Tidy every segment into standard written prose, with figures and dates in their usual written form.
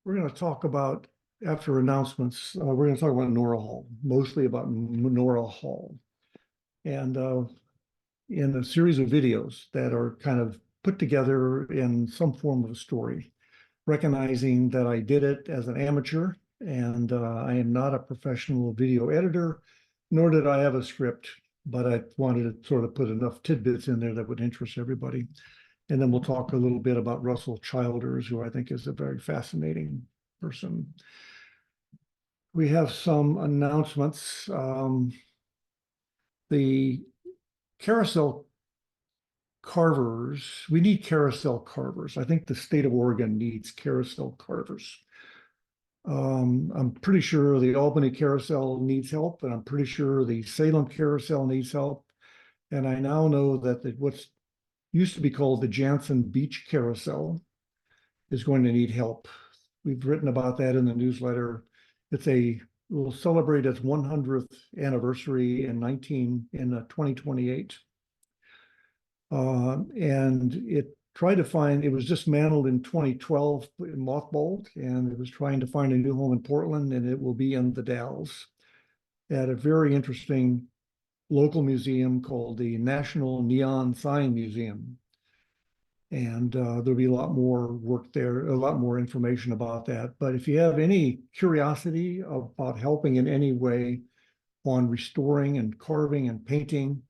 We're going to talk about, after announcements, we're going to talk about Nora Hall, mostly about Nora Hall. And in a series of videos that are kind of put together in some form of a story, recognizing that I did it as an amateur and I am not a professional video editor, nor did I have a script, but I wanted to sort of put enough tidbits in there that would interest everybody. And then we'll talk a little bit about Russell Childers, who I think is a very fascinating person. We have some announcements. The carousel carvers, we need carousel carvers. I think the state of Oregon needs carousel carvers. I'm pretty sure the Albany carousel needs help, and I'm pretty sure the Salem carousel needs help. And I now know that what's used to be called the Jansen Beach Carousel is going to need help. We've written about that in the newsletter. We'll celebrate its 100th anniversary in 2028. And it was dismantled in 2012, mothballed, and it was trying to find a new home in Portland, and it will be in the Dalles at a very interesting local museum called the National Neon Sign Museum. And there'll be a lot more work there, a lot more information about that. But if you have any curiosity about helping in any way on restoring and carving and painting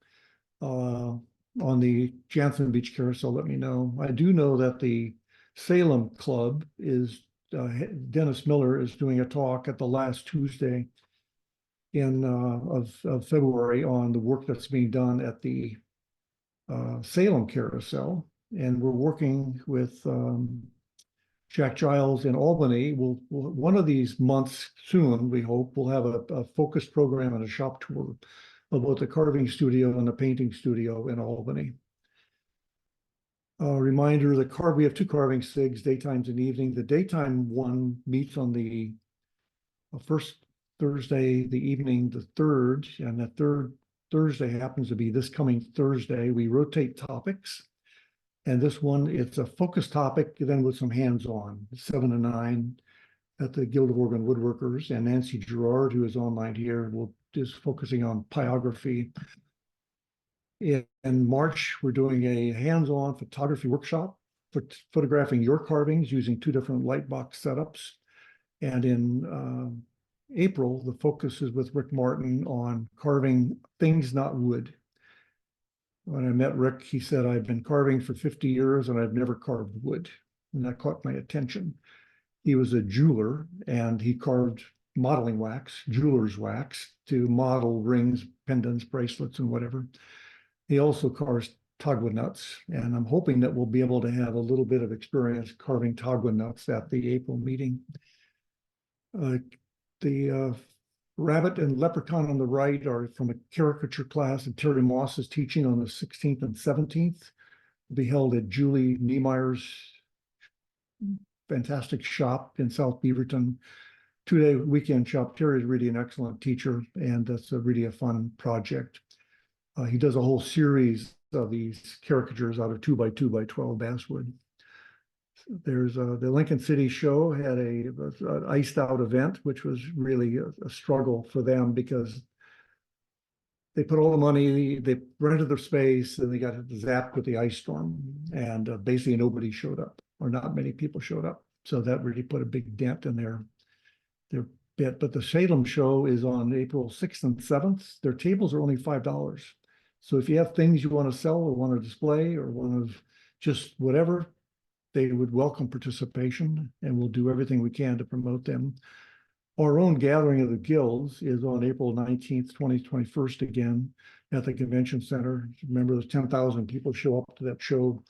on the Jansen Beach Carousel, let me know. I do know that the Salem Club Dennis Miller is doing a talk at the last Tuesday of February on the work that's being done at the Salem Carousel. And we're working with Jack Giles in Albany. One of these months soon, we hope, we'll have a focused program and a shop tour of both the carving studio and the painting studio in Albany. A reminder, we have two carving SIGs, daytimes and evening. The daytime one meets on the first Thursday, the evening, the third, and the third Thursday happens to be this coming Thursday. We rotate topics. And this one, it's a focused topic, then with some hands-on, 7 to 9 at the Guild of Oregon Woodworkers. And Nancy Gerard, who is online here, is focusing on pyrography. In March, we're doing a hands-on photography workshop for photographing your carvings using 2 different light box setups. And in April, the focus is with Rick Martin on carving things, not wood. When I met Rick, he said, I've been carving for 50 years and I've never carved wood. And that caught my attention. He was a jeweler and he carved modeling wax, jeweler's wax, to model rings, pendants, bracelets, and whatever. He also carves tagua nuts. And I'm hoping that we'll be able to have a little bit of experience carving tagua nuts at the April meeting. The rabbit and leprechaun on the right are from a caricature class, and Terry Moss is teaching on the 16th and 17th. Will be held at Julie Niemeyer's fantastic shop in South Beaverton. 2-day weekend shop. Terry is really an excellent teacher, and that's really a fun project. He does a whole series of these caricatures out of 2x2x12 basswood. There's the Lincoln City show had an iced out event, which was really a struggle for them because they put all the money, they rented their space, and they got zapped with the ice storm. And basically nobody showed up, or not many people showed up. So that really put a big dent in their bit. But the Salem show is on April 6th and 7th. Their tables are only $5. So if you have things you want to sell or want to display or want to just whatever, they would welcome participation, and we'll do everything we can to promote them. Our own gathering of the guilds is on April 19th, 2021 again at the convention center. Remember, there's 10,000 people show up to that show.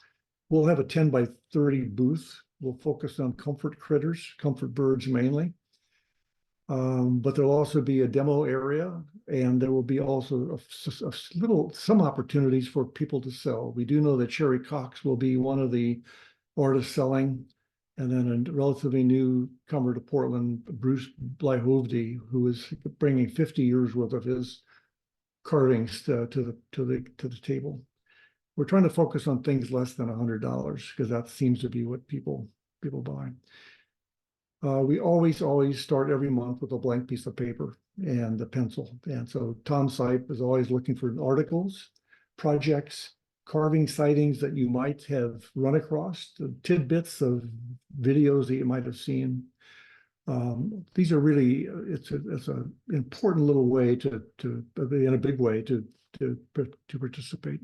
We'll have a 10x30 booth. We'll focus on comfort critters, comfort birds mainly. But there'll also be a demo area, and there will be also some opportunities for people to sell. We do know that Sherry Cox will be one of the artists selling, and then a relatively newcomer to Portland, Bruce Blyhovde, who is bringing 50 years worth of his carvings to the table. We're trying to focus on things less than $100 because that seems to be what people buy. We always start every month with a blank piece of paper and a pencil. And so Tom Sipe is always looking for articles, projects, carving sightings that you might have run across, the tidbits of videos that you might have seen. These are really, it's a important little way to in a big way to participate.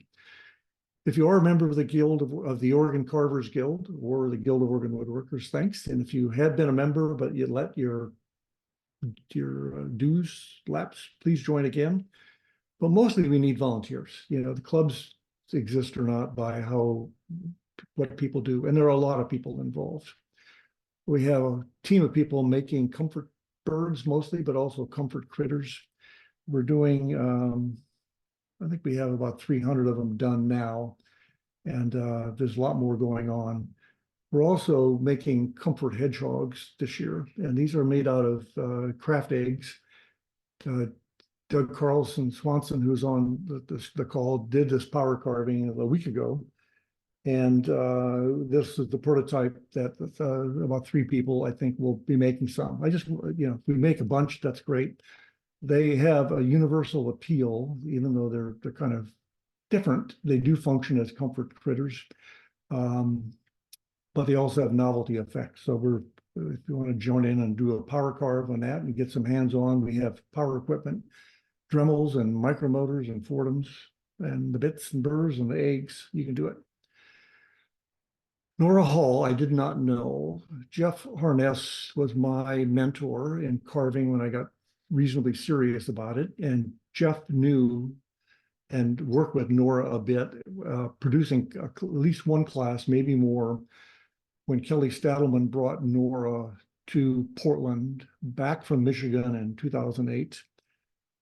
If you are a member of the Guild of the Oregon Carvers Guild or the Guild of Oregon Woodworkers, thanks. And if you had been a member but you let your dues lapse, please join again. But mostly we need volunteers. You know, the clubs exist or not by what people do, and there are a lot of people involved. We have a team of people making comfort birds mostly, but also comfort critters. We're doing, I think we have about 300 of them done now, and there's a lot more going on. We're also making comfort hedgehogs this year, and these are made out of craft eggs. Doug Carlson Swanson, who's on the call, did this power carving a week ago. And this is the prototype that about 3 people, I think, will be making some. If we make a bunch, that's great. They have a universal appeal, even though they're kind of different. They do function as comfort critters, but they also have novelty effects. So if you want to join in and do a power carve on that and get some hands-on, we have power equipment, Dremels and micromotors and Fortums and the bits and burrs and the eggs. You can do it. Nora Hall, I did not know. Jeff Harness was my mentor in carving when I got reasonably serious about it. And Jeff knew and worked with Nora a bit, producing at least one class, maybe more, when Kelly Stadelman brought Nora to Portland back from Michigan in 2008.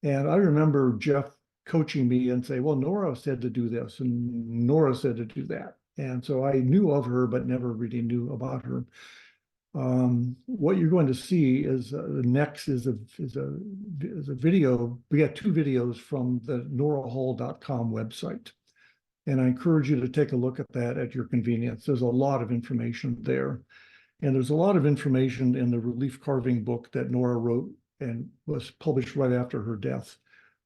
And I remember Jeff coaching me and say, well, Nora said to do this and Nora said to do that. And so I knew of her, but never really knew about her. What you're going to see is next is a video. We got 2 videos from the norahall.com website. And I encourage you to take a look at that at your convenience. There's a lot of information there. And there's a lot of information in the relief carving book that Nora wrote and was published right after her death.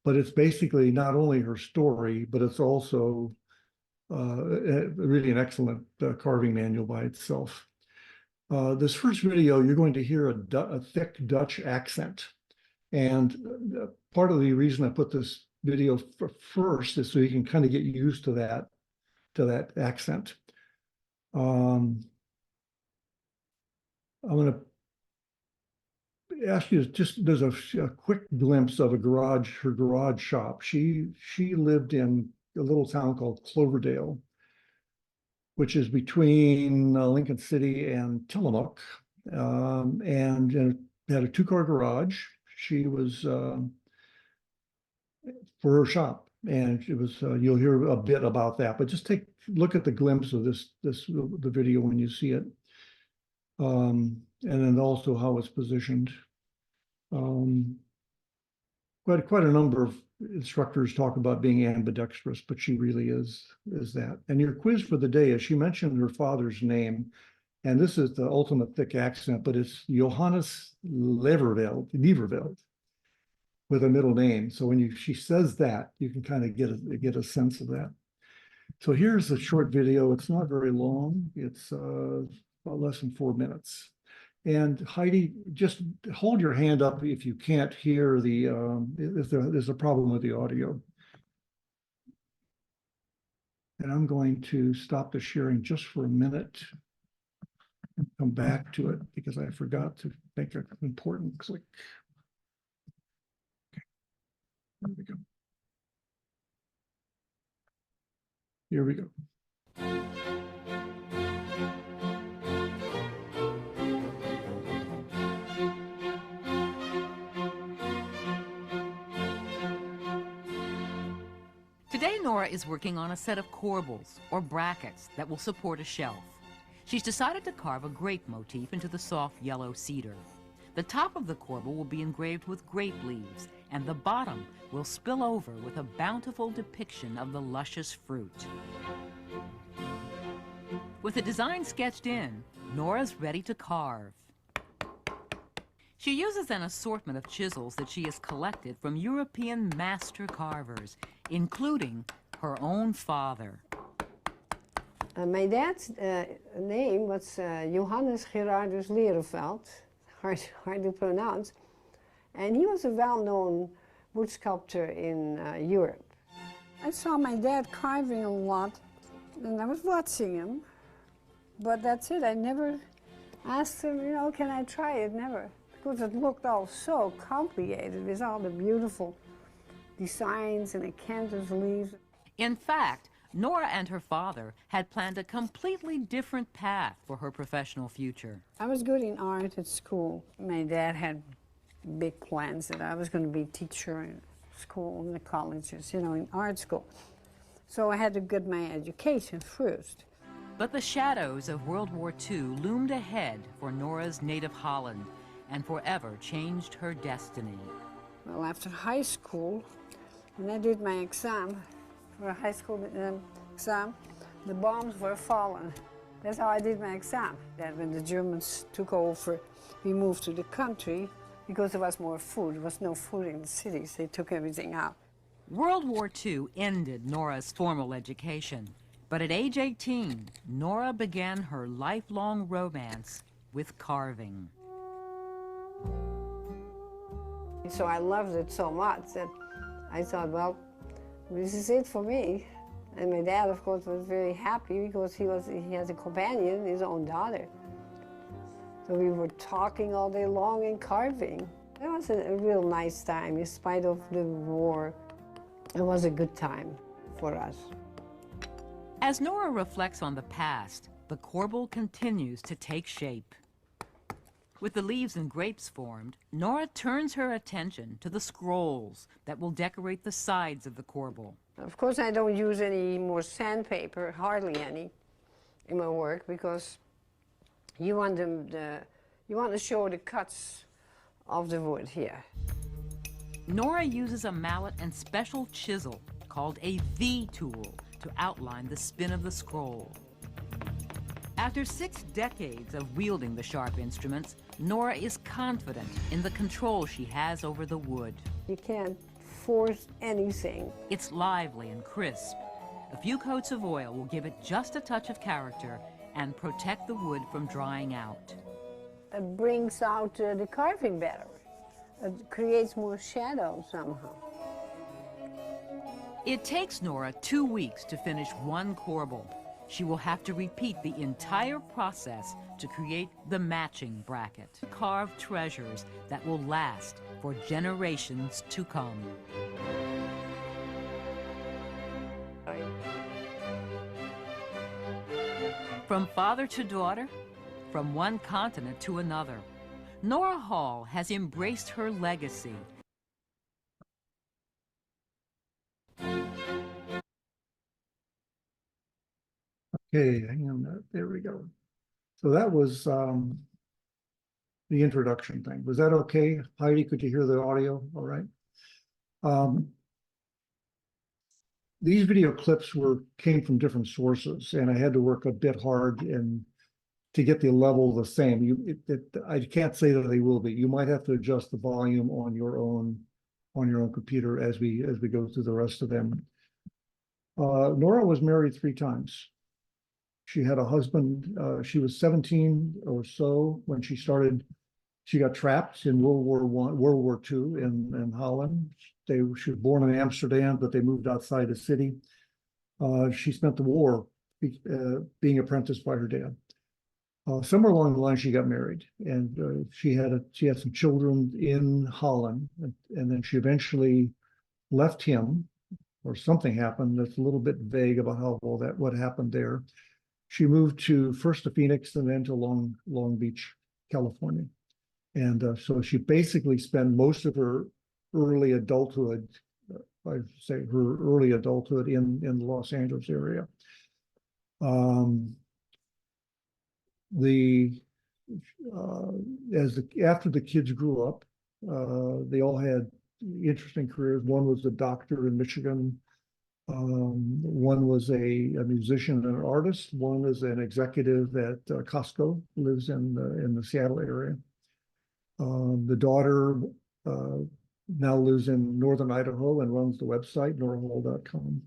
But it's basically not only her story, but it's also really an excellent carving manual by itself. This first video, you're going to hear a thick Dutch accent. And part of the reason I put this video first is so you can kind of get used to that accent. I'm going to ask you there's a quick glimpse of her garage shop. She lived in a little town called Cloverdale, which is between Lincoln City and Tillamook, and had a 2-car garage. She was for her shop, and it was you'll hear a bit about that, but just look at the glimpse of the video when you see it, and then also how it's positioned. Quite a number of instructors talk about being ambidextrous, but she really is that. And your quiz for the day is she mentioned her father's name, and this is the ultimate thick accent, but it's Johannes Leverveld with a middle name. So when she says that, you can kind of get a sense of that. So here's a short video. It's not very long. It's about less than 4 minutes. And Heidi, just hold your hand up if you can't hear if there's a problem with the audio. And I'm going to stop the sharing just for a minute and come back to it because I forgot to make an important click. Okay. There we go. Here we go. Today, Nora is working on a set of corbels, or brackets, that will support a shelf. She's decided to carve a grape motif into the soft yellow cedar. The top of the corbel will be engraved with grape leaves, and the bottom will spill over with a bountiful depiction of the luscious fruit. With the design sketched in, Nora's ready to carve. She uses an assortment of chisels that she has collected from European master carvers, including her own father. My dad's name was Johannes Gerardus Lereveld, hard to pronounce, and he was a well-known wood sculptor in Europe. I saw my dad carving a lot, and I was watching him, but that's it. I never asked him, you know, can I try it? Never, because it looked all so complicated with all the beautiful designs and acanthus leaves. In fact, Nora and her father had planned a completely different path for her professional future. I was good in art at school. My dad had big plans that I was going to be a teacher in school, in the colleges, you know, in art school. So I had to get my education first. But the shadows of World War II loomed ahead for Nora's native Holland and forever changed her destiny. Well, after high school, when I did my exam, for a high school exam, the bombs were falling. That's how I did my exam. Then when the Germans took over, we moved to the country because there was more food. There was no food in the cities. They took everything out. World War II ended Nora's formal education, but at age 18, Nora began her lifelong romance with carving. So I loved it so much that I thought, well, this is it for me. And my dad, of course, was very happy because he has a companion, his own daughter. So we were talking all day long and carving. It was a real nice time, in spite of the war. It was a good time for us. As Nora reflects on the past, the corbel continues to take shape. With the leaves and grapes formed, Nora turns her attention to the scrolls that will decorate the sides of the corbel. Of course, I don't use any more sandpaper, hardly any, in my work, because you want to show the cuts of the wood here. Nora uses a mallet and special chisel called a V tool to outline the spin of the scroll. After 6 decades of wielding the sharp instruments, Nora is confident in the control she has over the wood. You can't force anything. It's lively and crisp. A few coats of oil will give it just a touch of character and protect the wood from drying out. It brings out the carving better. It creates more shadow somehow. It takes Nora 2 weeks to finish one corbel. She will have to repeat the entire process to create the matching bracket. Carve treasures that will last for generations to come. From father to daughter, from one continent to another, Nora Hall has embraced her legacy. Okay, hang on, there we go. So that was the introduction thing. Was that okay? Heidi, could you hear the audio? All right. These video clips came from different sources, and I had to work a bit hard to get the level the same. I can't say that they will be. You might have to adjust the volume on your own computer as we go through the rest of them. Nora was married 3 times. She had a husband. She was 17 or so when she started. She got trapped in World War II in Holland. She was born in Amsterdam, but they moved outside the city. She spent the war being apprenticed by her dad. Somewhere along the line, she got married, and she had some children in Holland, and then she eventually left him, or something happened that's a little bit vague about what happened there. She moved first to Phoenix and then to Long Beach, California. And so she basically spent most of her early adulthood, in the Los Angeles area. After the kids grew up, they all had interesting careers. One was a doctor in Michigan. One was a musician and an artist. One is an executive at Costco, lives in the Seattle area. The daughter now lives in northern Idaho and runs the website, norahall.com.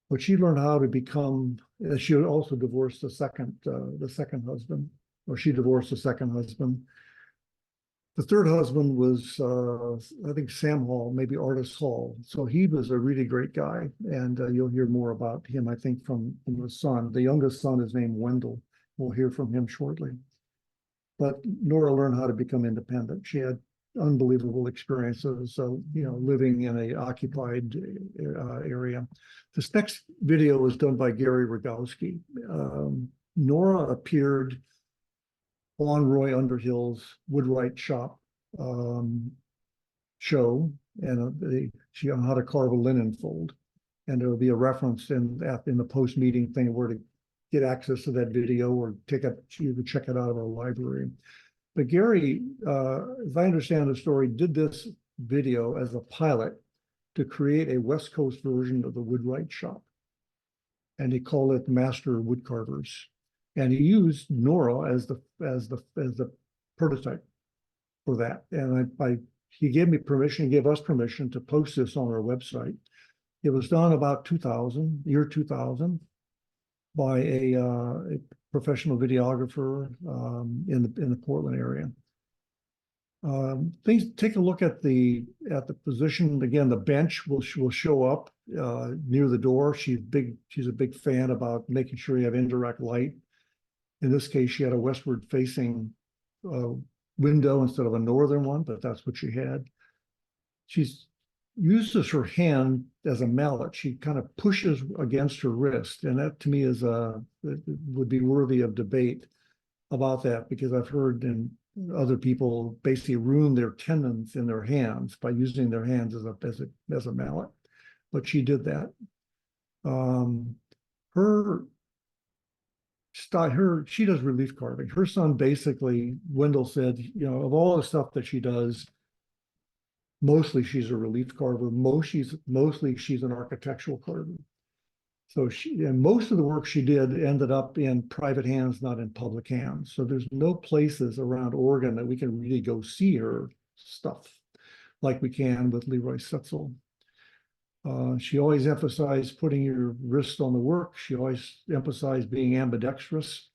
But she learned how to become, she also divorced the second husband, or she divorced the second husband. The third husband was, I think, Sam Hall, maybe Artist Hall. So he was a really great guy. And you'll hear more about him, I think, from the son. The youngest son is named Wendell. We'll hear from him shortly. But Nora learned how to become independent. She had unbelievable experiences, living in a occupied area. This next video was done by Gary Rogowski. Nora appeared on Roy Underhill's Woodwright Shop show, and she on how to carve a linen fold. And there will be a reference in the post-meeting thing where to get access to that video or you can check it out of our library. But Gary, as I understand the story, did this video as a pilot to create a West Coast version of the Woodwright Shop. And he called it Master Wood Carvers. And he used Nora as the prototype for that. And he gave us permission to post this on our website. It was done about 2000, 2000, by a professional videographer in the Portland area. Take a look at the position. Again, the bench will show up near the door. She's a big fan about making sure you have indirect light. In this case, she had a westward facing window instead of a northern one, but that's what she had. She's uses her hand as a mallet. She kind of pushes against her wrist, and that to me would be worthy of debate about that, because I've heard other people basically ruin their tendons in their hands by using their hands as a mallet. But she did that. She does relief carving. Her son, basically, Wendell said, of all the stuff that she does, mostly she's a relief carver. Mostly she's an architectural carver. So most of the work she did ended up in private hands, not in public hands. So there's no places around Oregon that we can really go see her stuff like we can with Leroy Setzel. She always emphasized putting your wrist on the work. She always emphasized being ambidextrous.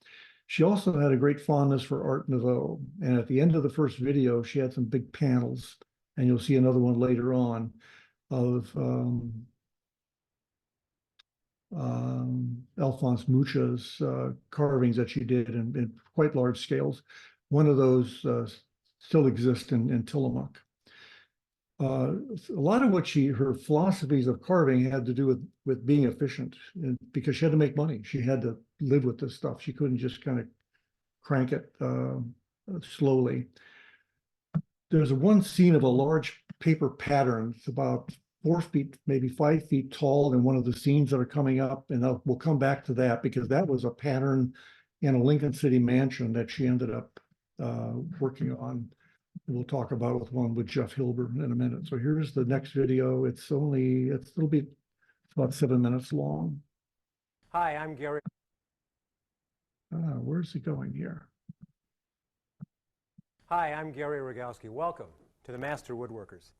She also had a great fondness for Art Nouveau. And at the end of the first video, she had some big panels, and you'll see another one later on of Alphonse Mucha's carvings that she did in quite large scales. One of those still exists in Tillamook. A lot of her philosophies of carving had to do with being efficient, because she had to make money. She had to live with this stuff. She couldn't just kind of crank it slowly. There's one scene of a large paper pattern. It's about 4 feet, maybe 5 feet tall in one of the scenes that are coming up. And we'll come back to that, because that was a pattern in a Lincoln City mansion that she ended up working on. We'll talk about with Jeff Hilber in a minute. So here's the next video. It'll be about 7 minutes long. Hi, I'm Gary. Where's he going here? Hi, I'm Gary Rogowski. Welcome to the Master Woodworkers.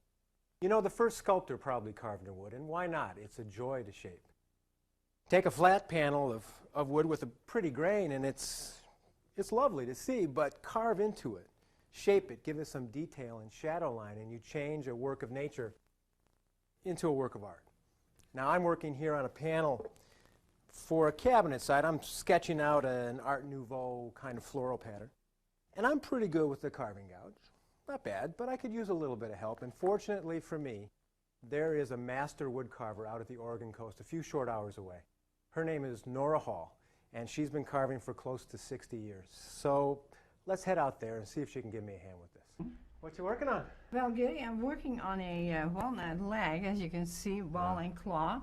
The first sculptor probably carved in wood, and why not? It's a joy to shape. Take a flat panel of wood with a pretty grain, and it's lovely to see, but carve into it. Shape it, give it some detail and shadow line, and you change a work of nature into a work of art. Now I'm working here on a panel for a cabinet side. I'm sketching out an Art Nouveau kind of floral pattern. And I'm pretty good with the carving gouge. Not bad, but I could use a little bit of help. And fortunately for me, there is a master wood carver out at the Oregon coast, a few short hours away. Her name is Nora Hall, and she's been carving for close to 60 years. So let's head out there and see if she can give me a hand with this. What you working on? Well, Gary, I'm working on a walnut leg, as you can see, ball and claw.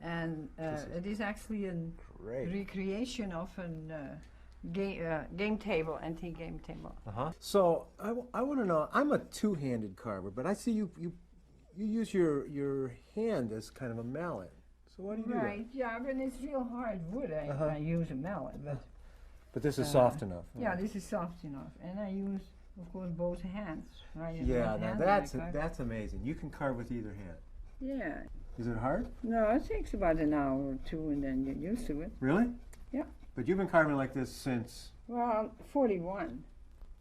And it is actually a recreation of a game table, antique game table. So I want to know, I'm a two-handed carver, but I see you use your hand as kind of a mallet. So why do you do that? Right, yeah, when it's real hard wood, I use a mallet. But this is soft enough. Yeah, this is soft enough. And I use of course, both hands, right? Yeah, now that's amazing. You can carve with either hand. Yeah. Is it hard? No, it takes about an hour or two, and then you're used to it. Really? Yeah. But you've been carving like this since? Well, 41.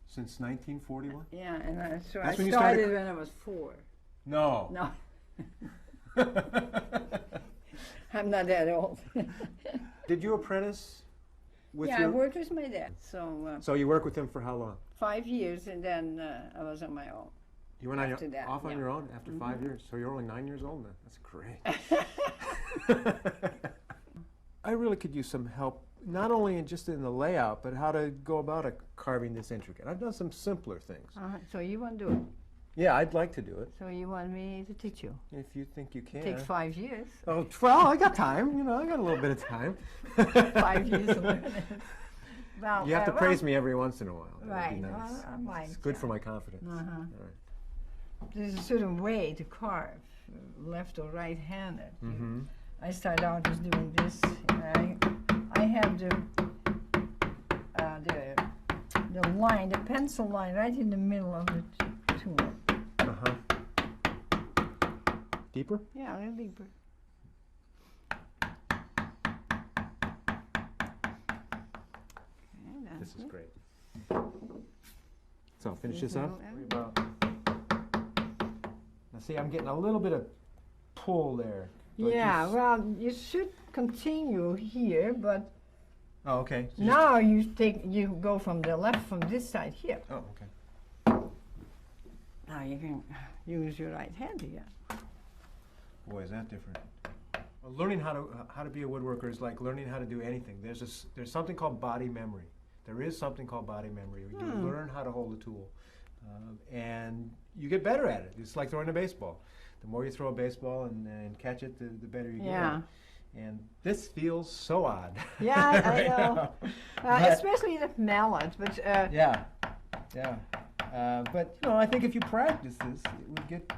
Since 1941? Yeah, and so That's I when you started started? when I was 4. No. No, I'm not that old. Did you apprentice with Yeah, I your... worked with my dad, so So you worked with him for how long? 5 years, and then I was on my own. You went on After that, off on yeah. your own after 5 years. So you're only 9 years old now. That's great. I really could use some help, not only just in the layout, but how to go about carving this intricate. I've done some simpler things. So you want to do it? Yeah, I'd like to do it, So you want me to teach you? if you think you can. It takes 5 years. Oh, well, I got time. You know, I got a little bit of time. 5 years to learn it. Well, You have to praise me every once in a while. That would be Right. nice. Well, I might. It's good for my confidence. All right. There's a certain way to carve, left or right-handed. Mm-hmm. I start out just doing this. I have the line, the pencil line, right in the middle of the tool. Uh-huh. Deeper? Yeah, a little deeper. Okay, This that's is it. great. So finish This this up. little area. Now see, I'm getting a little bit of pull there. but Yeah, just- well, you should continue here, but Oh, okay. So now you go from the left from this side here. oh, okay. Now you can use your right hand again. Boy, is that different. Well, learning how to be a woodworker is like learning how to do anything. There's something called body memory. There is something called body memory. You learn how to hold a tool, and you get better at it. It's like throwing a baseball. The more you throw a baseball and catch it, the better you get. Yeah. And this feels so odd. Yeah, I right know. now. Especially the mallet, but Yeah, yeah. But you know, I think if you practice this, it would get,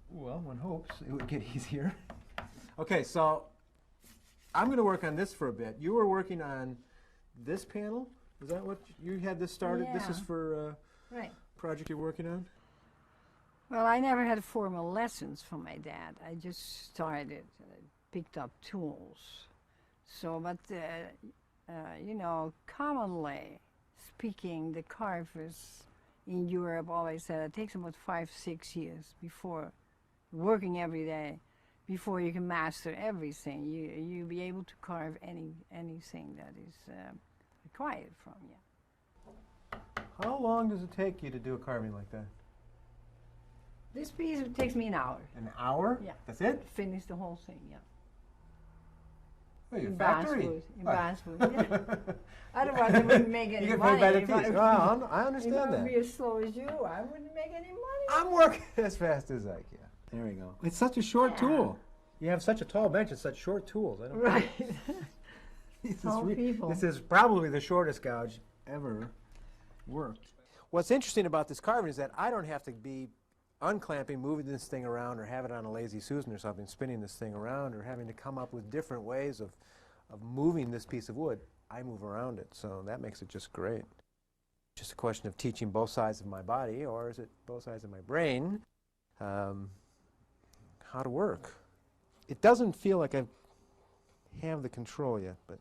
well, one hopes it would get easier. Okay, so I'm going to work on this for a bit. You were working on this panel. Is that what you had this started? This is Yeah. for right. project you're working on? Well, I never had formal lessons from my dad. I just started, picked up tools. So, but you know, commonly speaking, the carvers in Europe always said it takes about 5-6 years before working every day, before you can master everything. You be able to carve anything that is required from you. How long does it take you to do a carving like that? This piece it takes me an hour. An hour? Yeah. That's it? Finish the whole thing, yeah. Oh, your In factory? basswood, in What? basswood, yeah. Otherwise, I wouldn't make any You get money. paid by the If piece. Well, I if I understand would be that. as slow as you, I wouldn't make any money. I'm working as fast as I can. There we go. It's such a short Yeah. tool. You have such a tall bench and such short tools. I don't Right. This is Tall people. This is probably the shortest gouge ever worked. What's interesting about this carving is that I don't have to be unclamping, moving this thing around, or have it on a lazy Susan or something, spinning this thing around, or having to come up with different ways of moving this piece of wood. I move around it, so that makes it just great. Just a question of teaching both sides of my body, or is it both sides of my brain, how to work. It doesn't feel like I have the control yet, but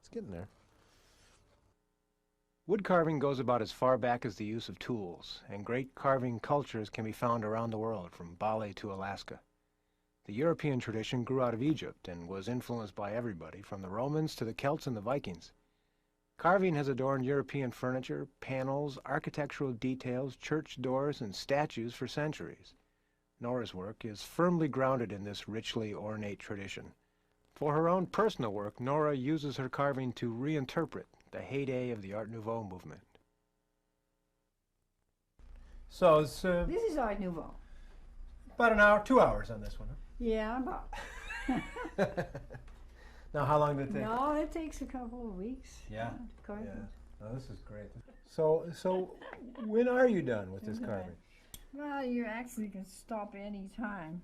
it's getting there. Wood carving goes about as far back as the use of tools, and great carving cultures can be found around the world, from Bali to Alaska. The European tradition grew out of Egypt and was influenced by everybody, from the Romans to the Celts and the Vikings. Carving has adorned European furniture, panels, architectural details, church doors, and statues for centuries. Nora's work is firmly grounded in this richly ornate tradition. For her own personal work, Nora uses her carving to reinterpret the heyday of the Art Nouveau movement. So it's This is Art Nouveau. about an hour, 2 hours on this one. Yeah, about. Huh? Now, how long did it take? No, it takes a couple of weeks. Yeah. To carve Yeah. it. Oh, this is great. So when are you done with this carving? Well, you actually can stop any time.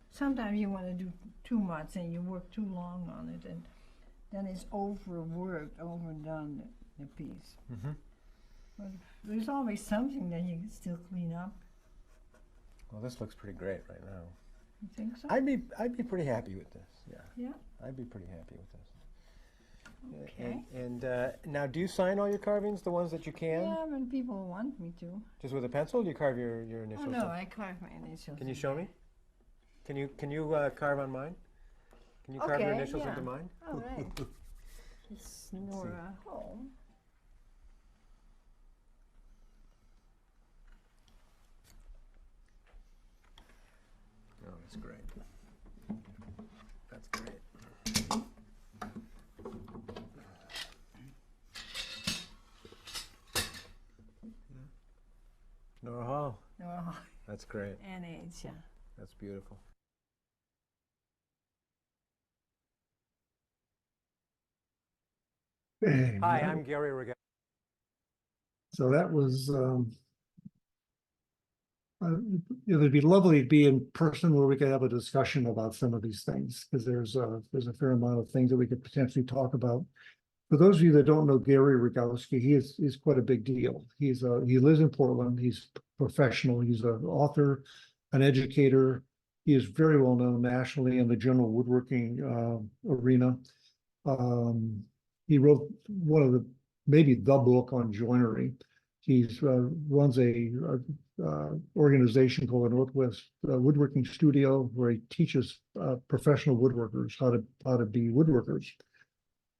Sometimes you want to do too much and you work too long on it, and then it's overworked, overdone, the piece. Mm-hmm. But there's always something that you can still clean up. Well, this looks pretty great right now. You think so? I'd be pretty happy with this. Yeah. Yeah. I'd be pretty happy with this. Okay. And now, do you sign all your carvings, the ones that you can? Yeah, when people want me to. Just with a pencil? Do you carve your initials? Oh no, I carve my initials. Can you show me? Can you carve on mine? Can you carve your Okay, initials yeah. into mine? All right. It's Nora Hall. Oh, that's great. That's great. Nora Hall. Nora Hall. That's great. And age, yeah. That's beautiful. Hey, Hi, I'm Gary Rogowski. so that was, it would be lovely to be in person where we could have a discussion about some of these things, because there's a fair amount of things that we could potentially talk about. For those of you that don't know Gary Rogowski, he's quite a big deal. He lives in Portland. He's professional. He's an author, an educator. He is very well known nationally in the general woodworking arena. He wrote maybe the book on joinery. He's runs a organization called the Northwest Woodworking Studio, where he teaches professional woodworkers how to be woodworkers.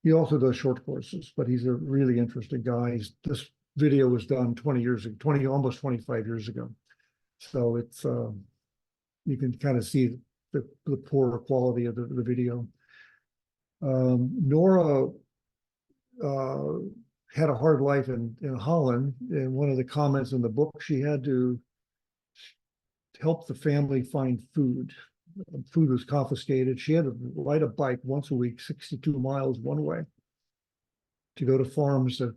He also does short courses, but he's a really interesting guy. This video was done 20 years ago, almost 25 years ago. So it's you can kind of see the poor quality of the video. Nora had a hard life in Holland, and one of the comments in the book, she had to help the family find food. Food was confiscated. She had to ride a bike once a week, 62 miles one way, to go to farms to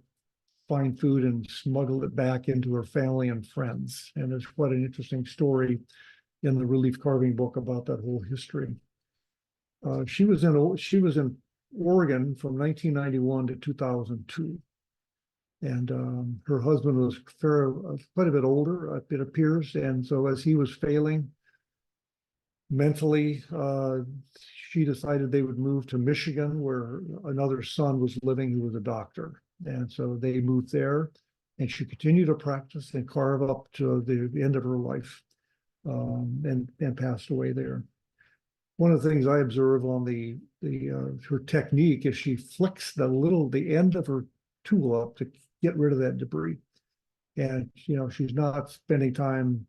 find food and smuggle it back into her family and friends. And there's quite an interesting story in the relief carving book about that whole history. She was in Oregon from 1991 to 2002. And her husband was quite a bit older, it appears. And so as he was failing mentally, she decided they would move to Michigan, where another son was living who was a doctor. And so they moved there, and she continued to practice and carve up to the end of her life, and passed away there. One of the things I observe on her technique is she flicks the end of her tool up to get rid of that debris. And she's not spending time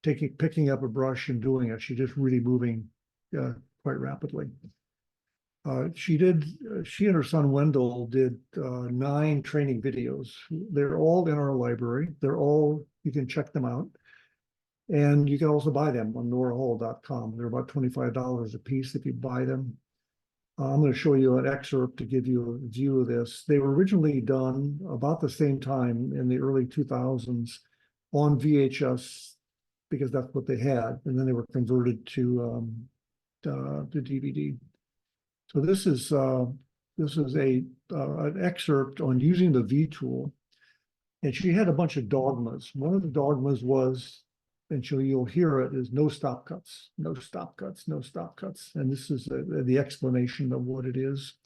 picking up a brush and doing it. She's just really moving quite rapidly. She and her son Wendell did 9 training videos. They're all in our library. You can check them out. And you can also buy them on norahall.com. They're about $25 a piece if you buy them. I'm going to show you an excerpt to give you a view of this. They were originally done about the same time in the early 2000s on VHS, because that's what they had, and then they were converted to DVD. So this is an excerpt on using the V tool, and she had a bunch of dogmas. One of the dogmas was, and you'll hear it, is no stop cuts, no stop cuts, no stop cuts. And this is the explanation of what it is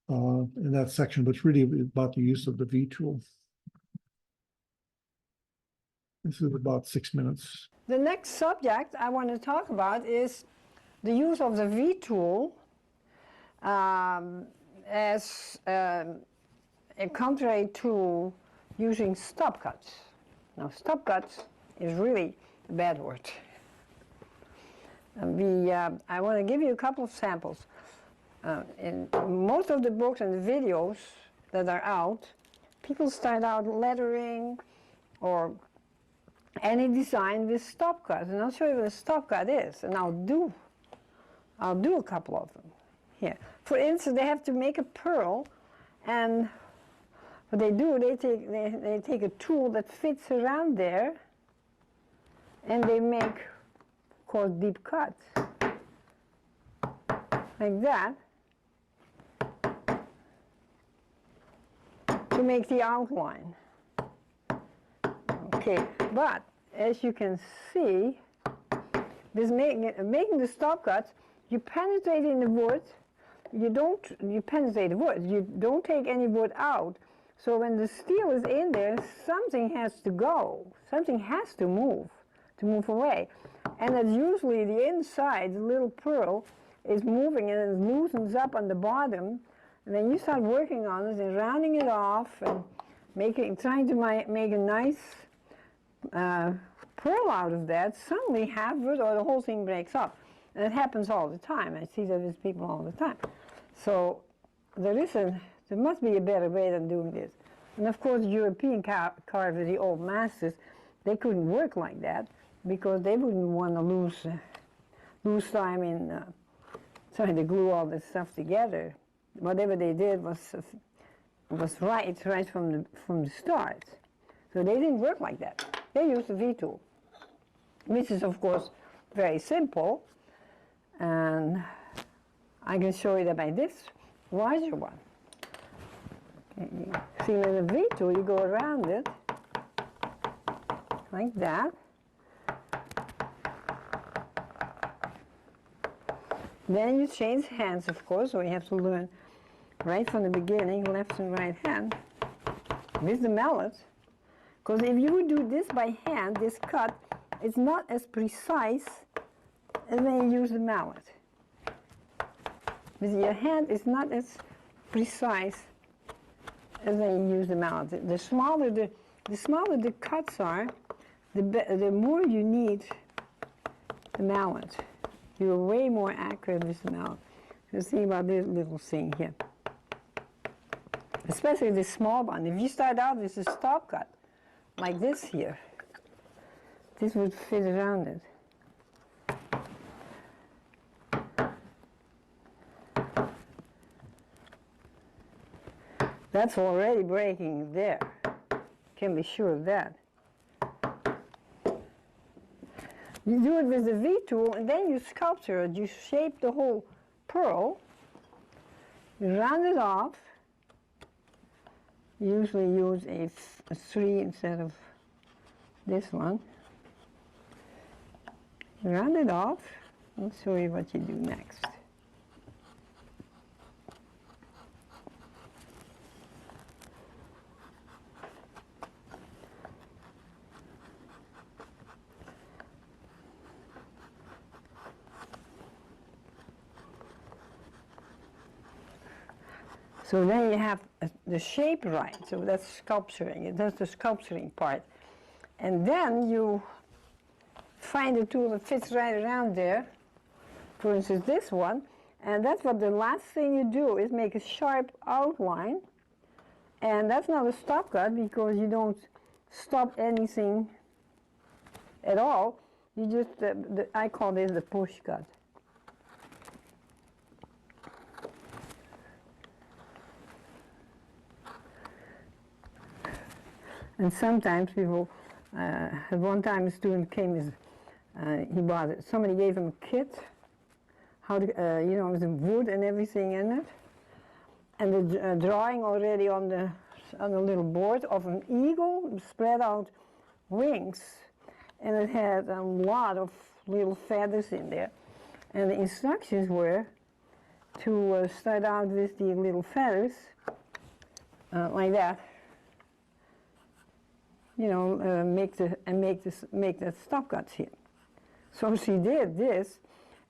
in that section, but it's really about the use of the V tool. This is about 6 minutes. The next subject I want to talk about is the use of the V tool as contrary to using stop cuts. Now, stop cuts is really a bad word. I want to give you a couple of samples. In most of the books and the videos that are out, people start out lettering or any design with stop cuts, and I'll show you what a stop cut is, and I'll do a couple of them here. For instance, they have to make a pearl, and what they do, they take a tool that fits around there, and they make, of course, deep cuts like that to make the outline. Okay, but as you can see, this making the stop cuts, you penetrate in the wood. You penetrate the wood. You don't take any wood out. So when the steel is in there, something has to go. Something has to move away. And it's usually the inside, the little pearl, is moving and it loosens up on the bottom. And then you start working on it and rounding it off and trying to make a nice pearl out of that. Suddenly half of it or the whole thing breaks off. And it happens all the time. I see that with people all the time. So there must be a better way than doing this. And of course, European carvers, the old masters, they couldn't work like that because they wouldn't want to lose time in trying to glue all this stuff together. Whatever they did was right from the start. So they didn't work like that. They used the V-tool, which is of course very simple, and I can show you that by this larger one. Okay. See, with the V-tool, you go around it like that. Then you change hands, of course, so you have to learn right from the beginning, left and right hand, with the mallet. Because if you would do this by hand, this cut, it's not as precise as when you use the mallet. With your hand, it's not as precise as when you use the mallet. The smaller the cuts are, the more you need the mallet. You're way more accurate with the mallet. You see about this little thing here. Especially this small one. If you start out with a stop cut, like this here, this would fit around it. That's already breaking there. Can be sure of that. You do it with the V-tool, and then you sculpture it. You shape the whole pearl, you round it off. You usually use a 3 instead of this one. You round it off. I'll show you what you do next. So then you have the shape right, so that's sculpturing, that's the sculpturing part. And then you find a tool that fits right around there, for instance this one, and that's what the last thing you do is make a sharp outline, and that's not a stop cut because you don't stop anything at all, you just, I call this the push cut. And sometimes people, at one time a student came with, somebody gave him a kit, how to, with the wood and everything in it, and the drawing already on the little board of an eagle, spread out wings, and it had a lot of little feathers in there. And the instructions were to start out with the little feathers, like that. Make the stop cuts here. So she did this,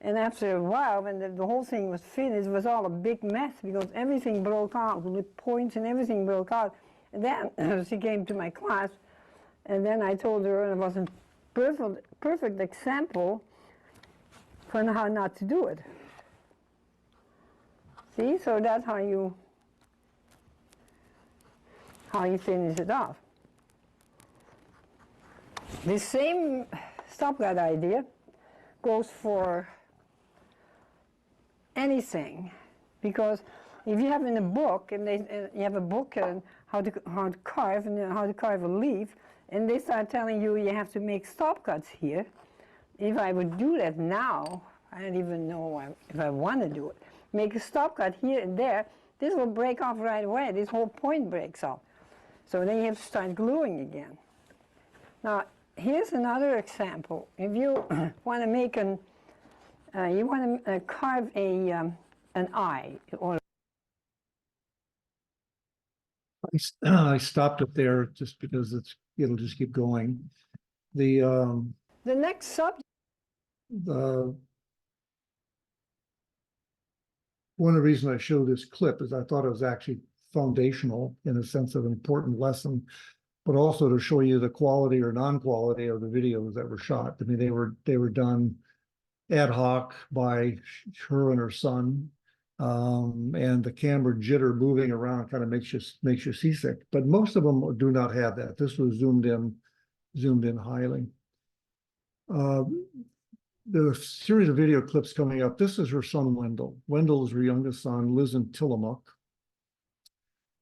and after a while, when the whole thing was finished, it was all a big mess because everything broke out, the points and everything broke out. And then she came to my class, and then I told her, and it was a perfect example for how not to do it. See, so that's how you finish it off. The same stop cut idea goes for anything, because if you have in a book, and you have a book on how to carve and how to carve a leaf, and they start telling you you have to make stop cuts here. If I would do that now, I don't even know if I want to do it. Make a stop cut here and there, this will break off right away. This whole point breaks off. So then you have to start gluing again. Now, here's another example. If you want to make you want to carve an eye, or I stopped it there just because it'll just keep going. The next subject. One of the reasons I show this clip is I thought it was actually foundational in a sense of an important lesson, but also to show you the quality or non-quality of the videos that were shot. I mean, they were done ad hoc by her and her son, and the camera jitter moving around kind of makes you seasick. But most of them do not have that. This was zoomed in highly. There's a series of video clips coming up. This is her son, Wendell. Wendell is her youngest son, lives in Tillamook,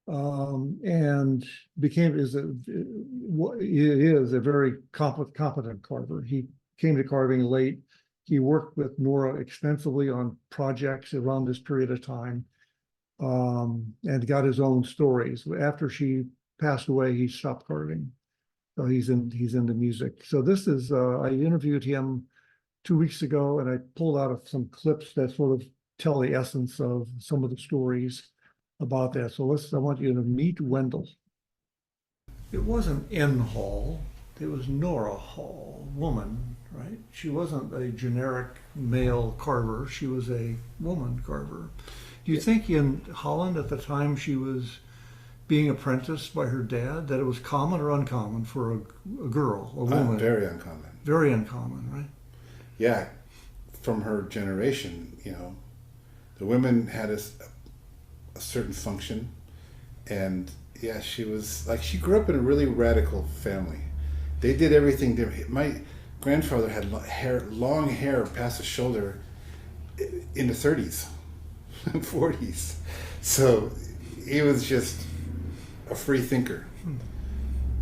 and is a very competent carver. He came to carving late. He worked with Nora extensively on projects around this period of time, and got his own stories. After she passed away, he stopped carving. So he's into music. So this is I interviewed him 2 weeks ago, and I pulled out some clips that sort of tell the essence of some of the stories about that. So I want you to meet Wendell. It wasn't N Hall, it was Nora Hall, woman, right? She wasn't a generic male carver, she was a woman carver. Do you think in Holland at the time she was being apprenticed by her dad, that it was common or uncommon for a girl, a woman? Very uncommon. Very uncommon, right? Yeah, from her generation, the women had a certain function, and yeah, she grew up in a really radical family. They did everything different. My grandfather had long hair past his shoulder in the 30s and 40s, so he was just a free thinker.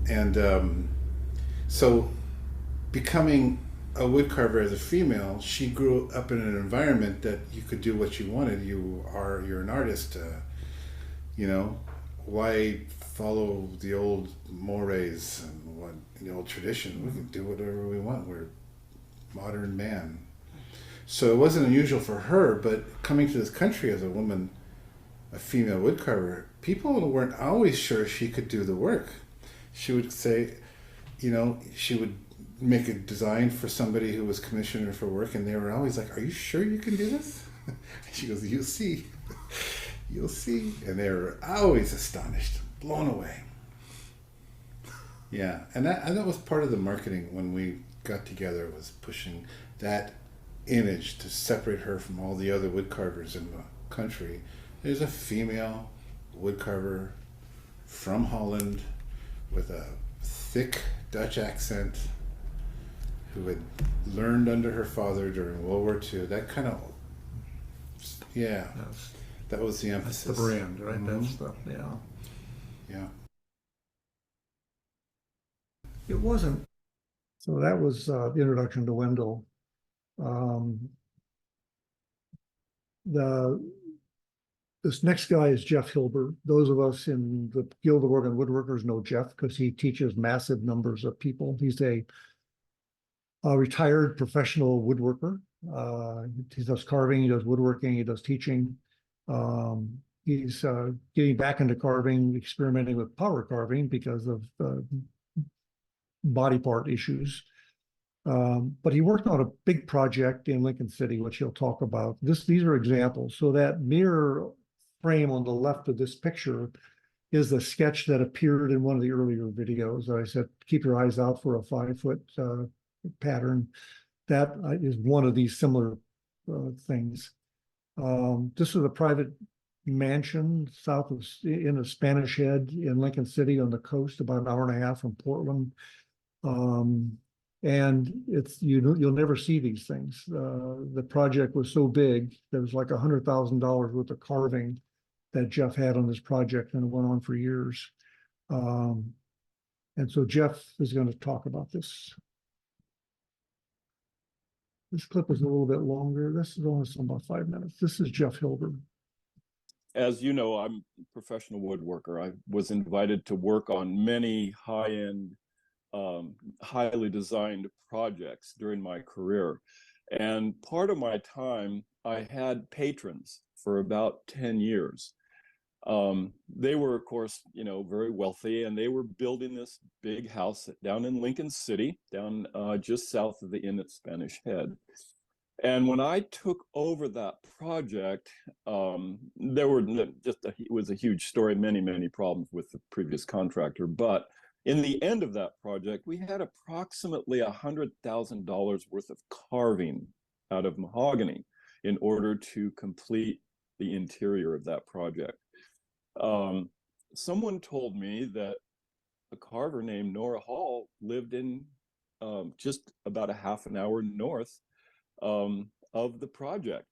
And so becoming a wood carver as a female, she grew up in an environment that you could do what you wanted. You're an artist, why follow the old mores and the old tradition? We can do whatever we want. We're modern man. So it wasn't unusual for her, but coming to this country as a woman, a female wood carver, people weren't always sure she could do the work. She would say, she would make a design for somebody who was commissioning her for work, and they were always like, "Are you sure you can do this?" She goes, "You'll see. You'll see." And they were always astonished, blown away. Yeah, and that was part of the marketing when we got together, was pushing that image to separate her from all the other wood carvers in the country. There's a female wood carver from Holland with a thick Dutch accent who had learned under her father during World War II. That kind of, that was the emphasis. That's the brand, right? Mm-hmm. That's the, Yeah. It wasn't. So that was the introduction to Wendell. This next guy is Jeff Hilber. Those of us in the Guild of Oregon Woodworkers know Jeff because he teaches massive numbers of people. He's a retired professional woodworker. He does carving, he does woodworking, he does teaching. He's getting back into carving, experimenting with power carving because of body part issues. But he worked on a big project in Lincoln City, which he'll talk about. These are examples. So that mirror frame on the left of this picture is the sketch that appeared in one of the earlier videos. I said, keep your eyes out for a 5-foot pattern. That is one of these similar things. This is a private mansion south of in a Spanish Head in Lincoln City on the coast, about an hour and a half from Portland. And you'll never see these things. The project was so big, there was like $100,000 worth of carving that Jeff had on this project, and it went on for years. And so Jeff is going to talk about this. This clip is a little bit longer. This is only about 5 minutes. This is Jeff Hilber. As you know, I'm a professional woodworker. I was invited to work on many high-end highly designed projects during my career. And part of my time, I had patrons for about 10 years. They were, of course, very wealthy, and they were building this big house down in Lincoln City, down just south of the inn at Spanish Head. And when I took over that project, there were it was a huge story, many, many problems with the previous contractor. But in the end of that project, we had approximately $100,000 worth of carving out of mahogany in order to complete the interior of that project. Someone told me that a carver named Nora Hall lived in just about a half an hour north of the project.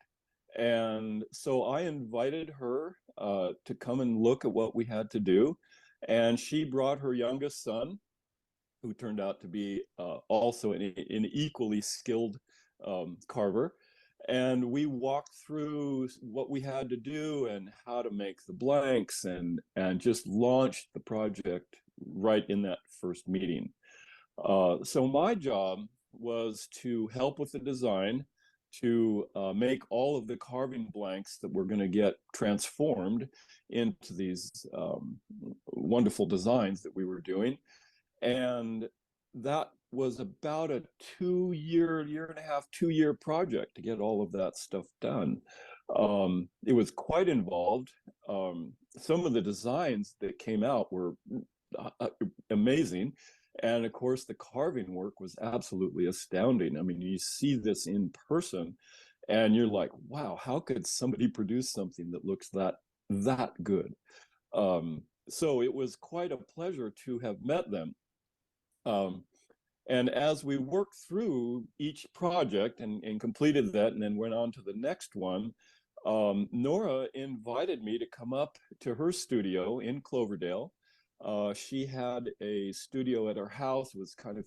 And so I invited her to come and look at what we had to do. And she brought her youngest son, who turned out to be also an equally skilled carver. And we walked through what we had to do and how to make the blanks, and just launched the project right in that first meeting. So my job was to help with the design, to make all of the carving blanks that were going to get transformed into these wonderful designs that we were doing. And that was about a 2-year project to get all of that stuff done. It was quite involved. Some of the designs that came out were amazing. And of course, the carving work was absolutely astounding. I mean, you see this in person and you're like, wow, how could somebody produce something that looks that good? So it was quite a pleasure to have met them. And as we worked through each project and completed that and then went on to the next one, Nora invited me to come up to her studio in Cloverdale. She had a studio at her house. It was kind of,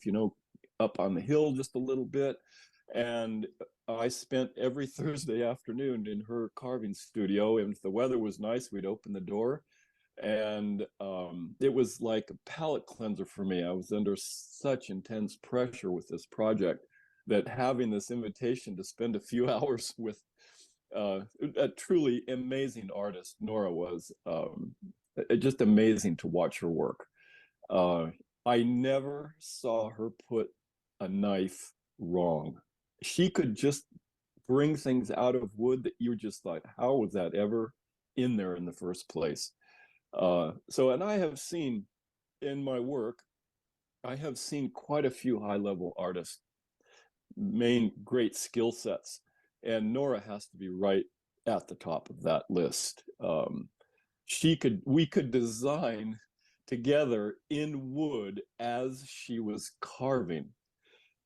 up on the hill just a little bit. And I spent every Thursday afternoon in her carving studio. And if the weather was nice, we'd open the door. And it was like a palate cleanser for me. I was under such intense pressure with this project that having this invitation to spend a few hours with a truly amazing artist, Nora, was just amazing to watch her work. I never saw her put a knife wrong. She could just bring things out of wood that you just thought, how was that ever in there in the first place? And I have seen in my work, I have seen quite a few high-level artists, great skill sets, and Nora has to be right at the top of that list. We could design together in wood as she was carving.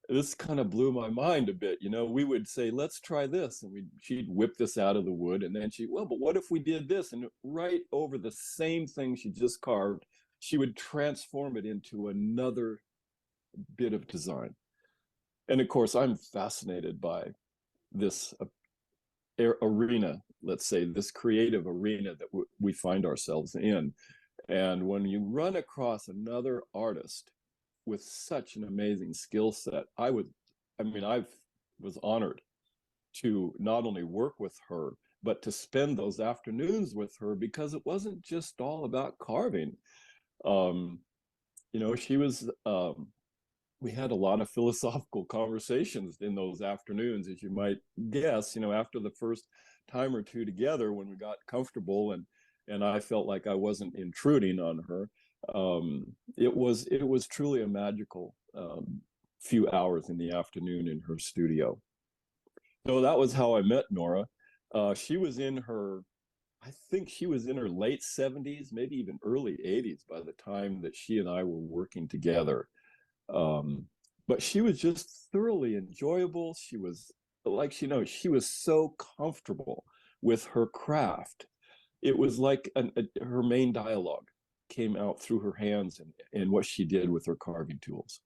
This kind of blew my mind a bit. We would say, let's try this. And she'd whip this out of the wood. And then but what if we did this? And right over the same thing she just carved, she would transform it into another bit of design. And of course, I'm fascinated by this arena, let's say, this creative arena that we find ourselves in. And when you run across another artist with such an amazing skill set, I was honored to not only work with her, but to spend those afternoons with her, because it wasn't just all about carving. She was, we had a lot of philosophical conversations in those afternoons, as you might guess, after the first time or two together, when we got comfortable and I felt like I wasn't intruding on her. It was truly a magical few hours in the afternoon in her studio. So that was how I met Nora. She was I think she was in her late 70s, maybe even early 80s by the time that she and I were working together. But she was just thoroughly enjoyable. She was, like, she was so comfortable with her craft. It was like her main dialogue came out through her hands and what she did with her carving tools.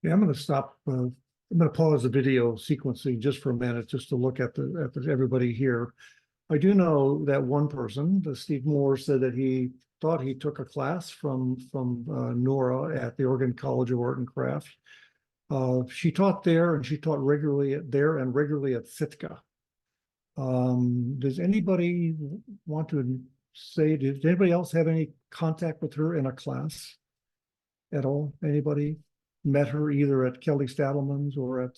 Yeah, I'm going to stop. I'm going to pause the video sequencing just for a minute, just to look at everybody here. I do know that one person, Steve Moore, said that he thought he took a class from Nora at the Oregon College of Art and Craft. She taught there, and she taught regularly there and regularly at Sitka. Does anybody want to say, did anybody else have any contact with her in a class at all? Anybody met her either at Kelly Stadelman's or at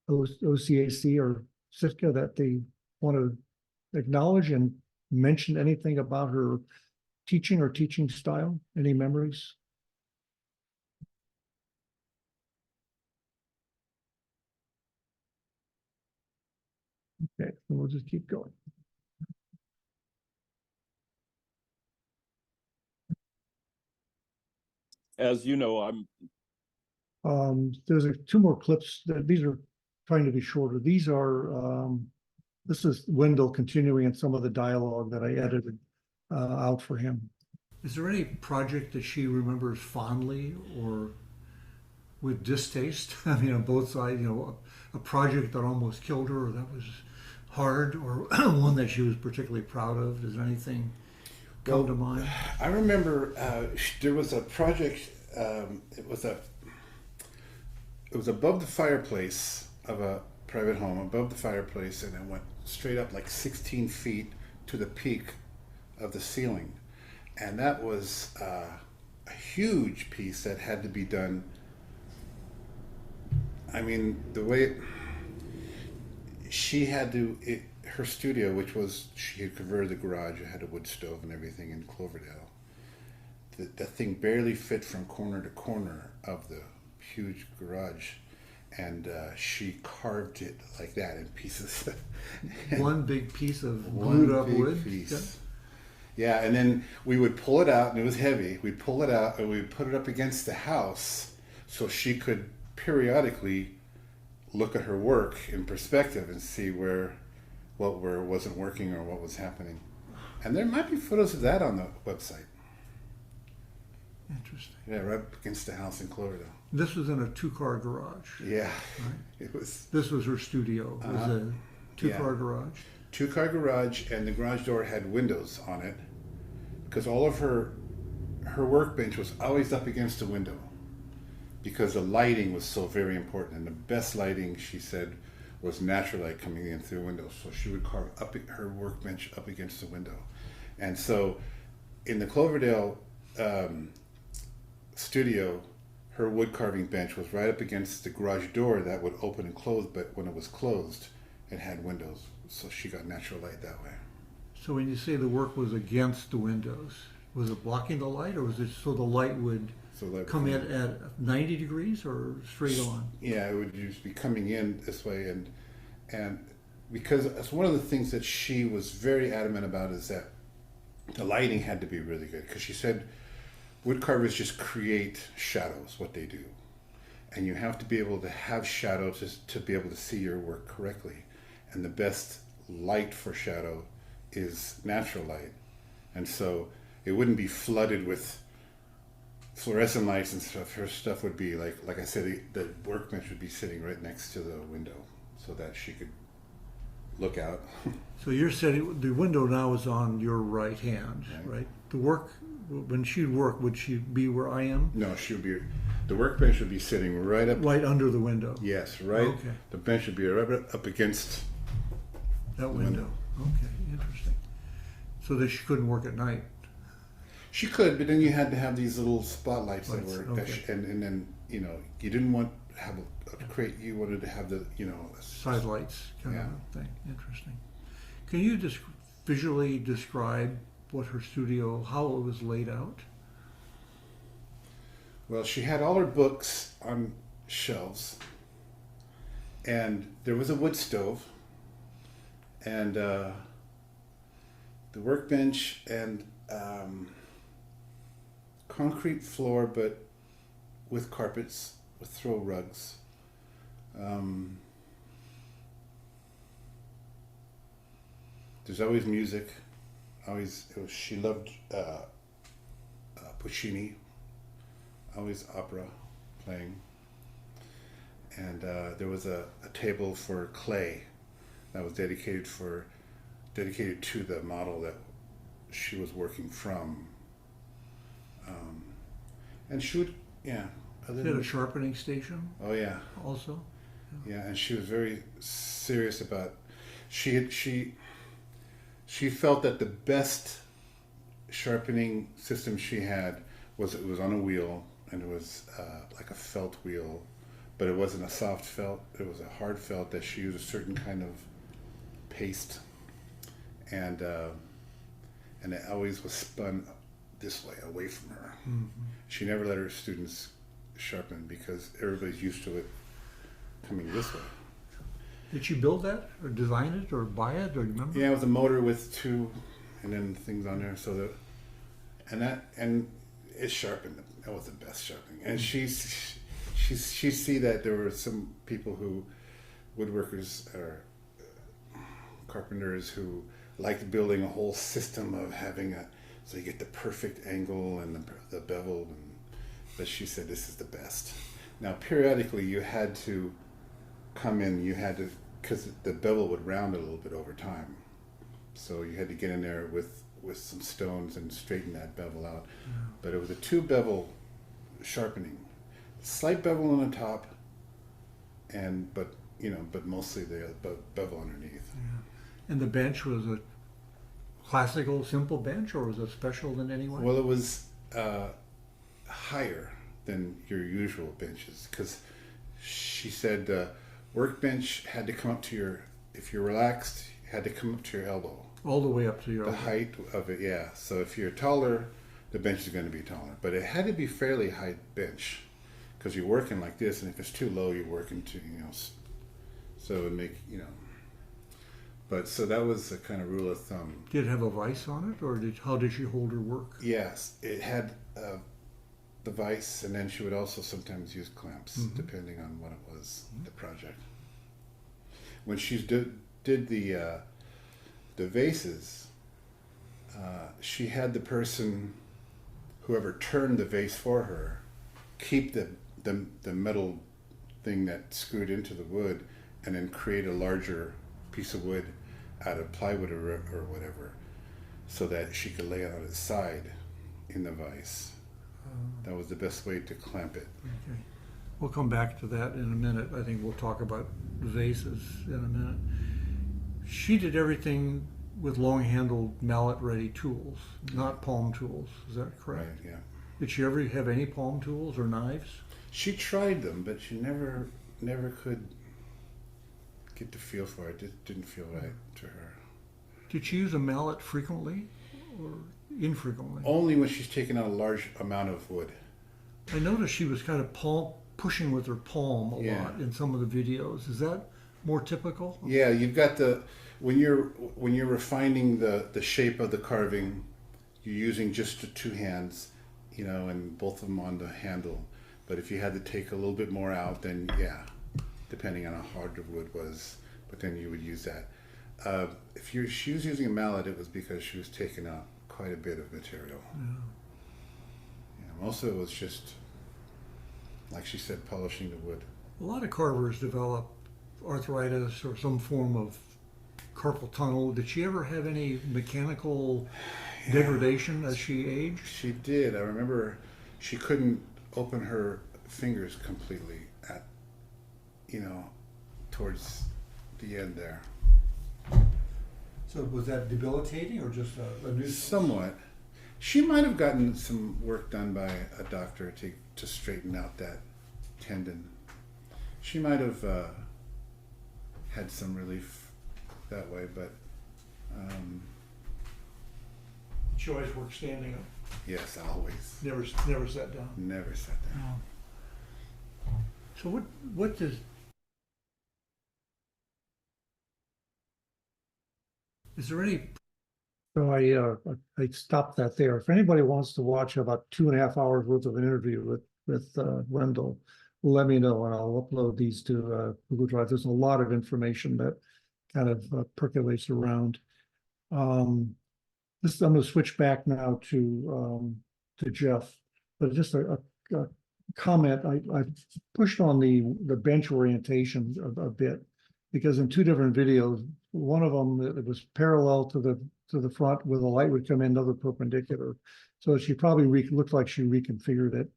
OCAC or Sitka that they want to acknowledge and mention anything about her teaching or teaching style? Any memories? Okay, we'll just keep going. As you know, There's two more clips. These are trying to be shorter. These are, this is Wendell continuing in some of the dialogue that I edited out for him. Is there any project that she remembers fondly or with distaste? I mean, on both sides, you know, a project that almost killed her or that was hard, or one that she was particularly proud of? Does anything come to mind? I remember there was a project. It was above the fireplace of a private home, above the fireplace, and it went straight up like 16 feet to the peak of the ceiling, and that was a huge piece that had to be done. I mean, the way she had to, her studio, which was, she had converted the garage, it had a wood stove and everything in Cloverdale. The thing barely fit from corner to corner of the huge garage, and she carved it like that in pieces. One big piece of glued up wood? Piece. Yeah, and then we would pull it out, and it was heavy. We'd pull it out, and we'd put it up against the house so she could periodically look at her work in perspective and see what wasn't working or what was happening. And there might be photos of that on the website. Interesting. Yeah, right up against the house in Cloverdale. This was in a two-car garage. Yeah, right? It was. This was her studio. It was a two-car garage. Two-car garage, and the garage door had windows on it because all of her workbench was always up against the window because the lighting was so very important. And the best lighting, she said, was natural light coming in through windows. So she would carve up her workbench up against the window. And so in the Cloverdale studio, her wood carving bench was right up against the garage door that would open and close, but when it was closed, it had windows. So she got natural light that way. So when you say the work was against the windows, was it blocking the light, or was it so the light would come in at 90 degrees or straight on? Yeah, it would just be coming in this way, and because it's one of the things that she was very adamant about is that the lighting had to be really good, because she said wood carvers just create shadows, what they do, and you have to be able to have shadows to be able to see your work correctly, and the best light for shadow is natural light, and so it wouldn't be flooded with fluorescent lights and stuff. Her stuff would be like I said, the workbench would be sitting right next to the window so that she could look out. So you're saying the window now is on your right hand, right? The work, when she'd work, would she be where I am? No, the workbench would be sitting right under the window. Yes, right. Okay. The bench would be right up against that window. Okay, interesting. So that she couldn't work at night. She could, but then you had to have these little spotlights that were, okay. and then you didn't want to have you wanted to have the side lights kind of thing. Interesting. Can you just visually describe what her studio, how it was laid out? Well, she had all her books on shelves, and there was a wood stove, and the workbench, and concrete floor, but with carpets, with throw rugs. There's always music. She loved Puccini. Always opera playing. And there was a table for clay that was dedicated for dedicated to the model that she was working from. And she would, yeah. Is it a sharpening station Oh yeah. also? Yeah, and she was very serious about. She felt that the best sharpening system she had was it was on a wheel, and it was like a felt wheel, but it wasn't a soft felt. It was a hard felt that she used a certain kind of paste, and it always was spun this way, away from her. Mm-hmm. She never let her students sharpen because everybody's used to it coming this way. Did she build that or design it or buy it, or do you remember? Yeah, with a motor with two, and then things on there, so that, and it sharpened. That was the best sharpening. And she see that there were some people who, woodworkers or carpenters who liked building a whole system of having so you get the perfect angle and the bevel, but she said this is the best. Now periodically you had to come in, because the bevel would round a little bit over time, so you had to get in there with some stones and straighten that bevel out. But it was a two bevel sharpening, slight bevel on the top, but mostly the bevel underneath. And the bench was a classical, simple bench, or was it special in any way? Well, it was higher than your usual benches, because she said workbench had to come up to if you're relaxed, had to come up to your elbow. All the way up to your The elbow. height of it, yeah. So if you're taller, the bench is going to be taller. But it had to be fairly high bench, because you're working like this, and if it's too low, you're working too, so it would make, But so that was a kind of rule of thumb. Did it have a vise on it, or how did she hold her work? Yes, it had the vise, and then she would also sometimes use clamps, depending on what it was, the project. When she did the vases, she had the person, whoever turned the vase for her, keep the metal thing that screwed into the wood, and then create a larger piece of wood out of plywood or whatever, so that she could lay it on its side in the vise. That was the best way to clamp it. Okay. We'll come back to that in a minute. I think we'll talk about vases in a minute. She did everything with long-handled mallet-ready tools, not palm tools. Is that correct? Right, yeah. Did she ever have any palm tools or knives? She tried them, but she never could get the feel for it. It didn't feel right to her. Did she use a mallet frequently or infrequently? Only when she's taking out a large amount of wood. I noticed she was kind of pushing with her palm a lot in some of the videos. Is that more typical? Yeah, you've got when you're refining the shape of the carving, you're using just the two hands, and both of them on the handle. But if you had to take a little bit more out, then depending on how hard the wood was, but then you would use that. If she was using a mallet, it was because she was taking out quite a bit of material. Most of it was just, like she said, polishing the wood. A lot of carvers develop arthritis or some form of carpal tunnel. Did she ever have any mechanical degradation as she aged? She did. I remember she couldn't open her fingers completely towards the end there. So was that debilitating or just a new? Somewhat. She might have gotten some work done by a doctor to straighten out that tendon. She might have had some relief that way, but She always worked standing up. yes, always. Never sat down. Never sat down. So what does? Is there any? So I stopped that there. If anybody wants to watch about 2.5 hours worth of an interview with Wendell, let me know and I'll upload these to Google Drive. There's a lot of information that kind of percolates around. I'm going to switch back now to Jeff, but just a comment. I pushed on the bench orientation a bit, because in two different videos, one of them it was parallel to the front where the light would come in, another perpendicular. So she probably looked like she reconfigured it.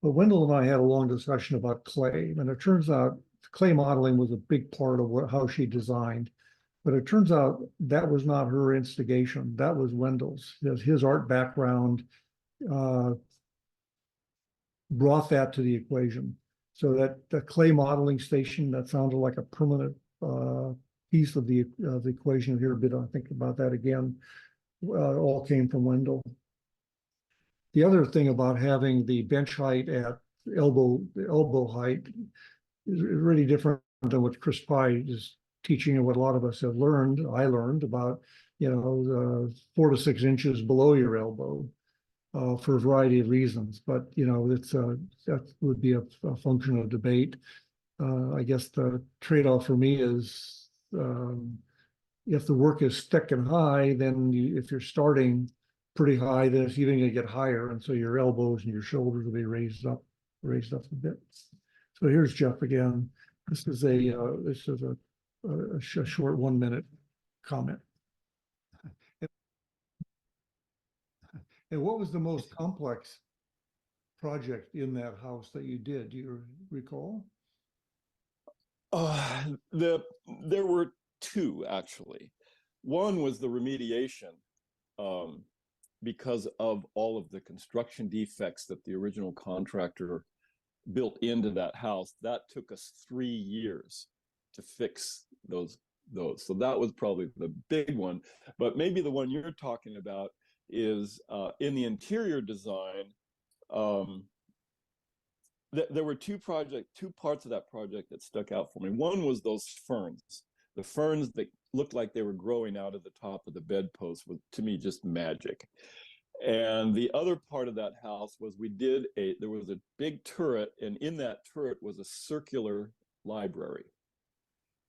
But Wendell and I had a long discussion about clay, and it turns out clay modeling was a big part of how she designed. But it turns out that was not her instigation. That was Wendell's. His art background brought that to the equation. So that the clay modeling station, that sounded like a permanent piece of the equation here. But I think about that again. All came from Wendell. The other thing about having the bench height at elbow height is really different than what Chris Pye is teaching and what a lot of us have learned. I learned about, 4 to 6 inches below your elbow for a variety of reasons. But, that would be a function of debate. I guess the trade-off for me is if the work is thick and high, then if you're starting pretty high, then it's even going to get higher, and so your elbows and your shoulders will be raised up a bit. So here's Jeff again. This is a short 1 minute comment. And what was the most complex project in that house that you did? Do you recall? There were two, actually. One was the remediation. Because of all of the construction defects that the original contractor built into that house, that took us 3 years to fix those. So that was probably the big one. But maybe the one you're talking about is in the interior design. There were two parts of that project that stuck out for me. One was those ferns. The ferns that looked like they were growing out of the top of the bedpost was, to me, just magic. And the other part of that house was there was a big turret, and in that turret was a circular library,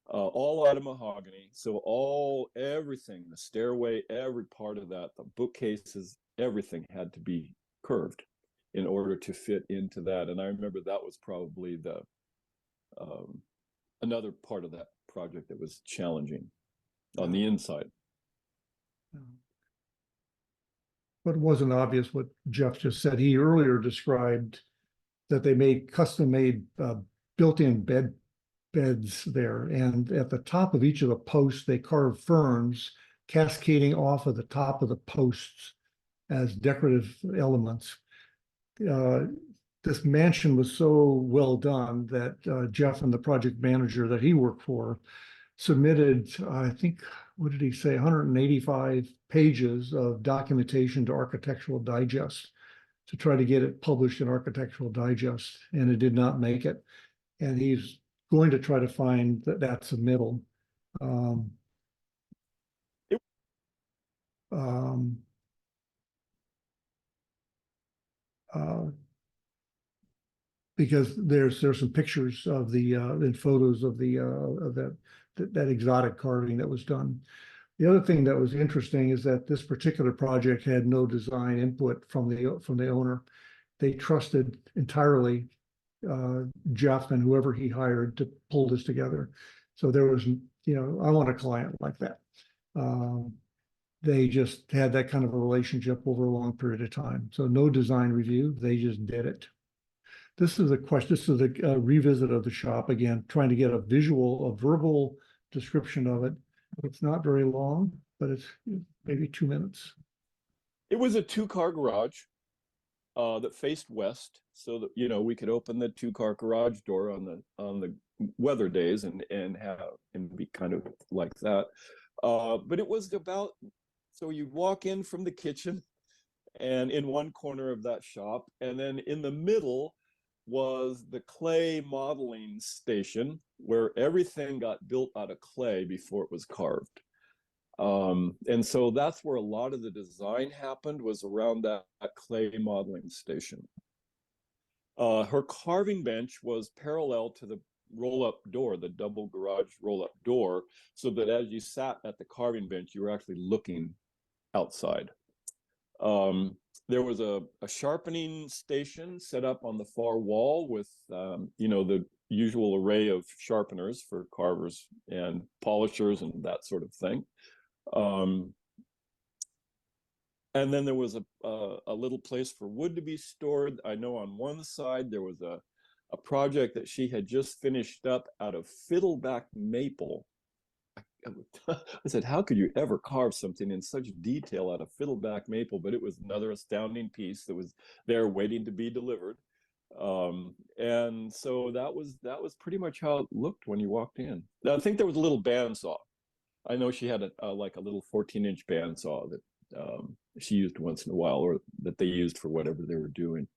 all out of mahogany. So everything, the stairway, every part of that, the bookcases, everything had to be curved in order to fit into that. And I remember that was probably another part of that project that was challenging on the inside. But it wasn't obvious what Jeff just said. He earlier described that they made custom-made built-in beds there, and at the top of each of the posts, they carved ferns cascading off of the top of the posts as decorative elements. This mansion was so well done that Jeff and the project manager that he worked for submitted, I think, what did he say, 185 pages of documentation to Architectural Digest to try to get it published in Architectural Digest, and it did not make it. And he's going to try to find that submittal. Because there's some pictures of and photos of that exotic carving that was done. The other thing that was interesting is that this particular project had no design input from the owner. They trusted entirely Jeff and whoever he hired to pull this together. So there was, I want a client like that. They just had that kind of a relationship over a long period of time. So no design review, they just did it. This is a revisit of the shop again, trying to get a verbal description of it. It's not very long, but it's maybe 2 minutes. It was a 2-car garage that faced west, so that we could open the 2-car garage door on the weather days and be kind of like that. But it was so you'd walk in from the kitchen, and in one corner of that shop, and then in the middle was the clay modeling station, where everything got built out of clay before it was carved. And so that's where a lot of the design happened, was around that clay modeling station. Her carving bench was parallel to the roll-up door, the double garage roll-up door, so that as you sat at the carving bench, you were actually looking outside. There was a sharpening station set up on the far wall with, you know, the usual array of sharpeners for carvers and polishers and that sort of thing. And then there was a little place for wood to be stored. I know on one side there was a project that she had just finished up out of fiddleback maple. I said, how could you ever carve something in such detail out of fiddleback maple? But it was another astounding piece that was there waiting to be delivered. And so that was pretty much how it looked when you walked in. I think there was a little bandsaw. I know she had like a little 14-inch bandsaw that she used once in a while, or that they used for whatever they were doing.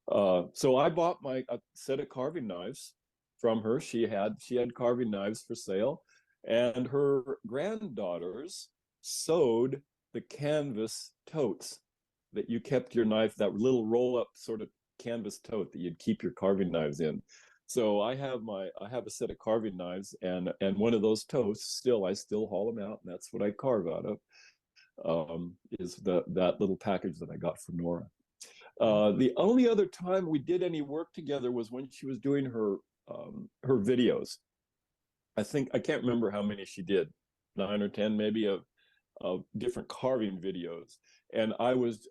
So I bought a set of carving knives from her. She had carving knives for sale, and her granddaughters sewed the canvas totes that you kept your knife, that little roll-up sort of canvas tote that you'd keep your carving knives in. So I have a set of carving knives, and one of those totes. I still haul them out, and that's what I carve out of. Is that little package that I got from Nora. The only other time we did any work together was when she was doing her videos. I can't remember how many she did, 9 or 10 maybe, of different carving videos, and I was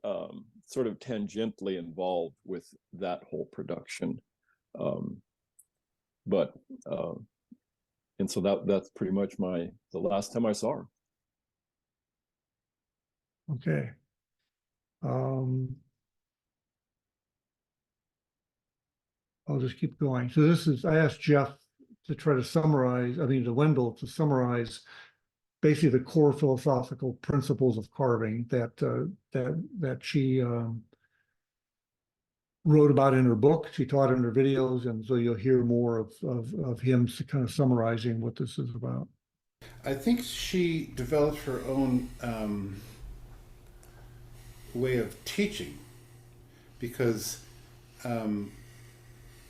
sort of tangentially involved with that whole production. And so that's pretty much the last time I saw her. Okay. I'll just keep going. So I asked Jeff to try to summarize, to Wendell to summarize basically the core philosophical principles of carving that she wrote about in her book. She taught in her videos, and so you'll hear more of him kind of summarizing what this is about. I think she developed her own way of teaching, because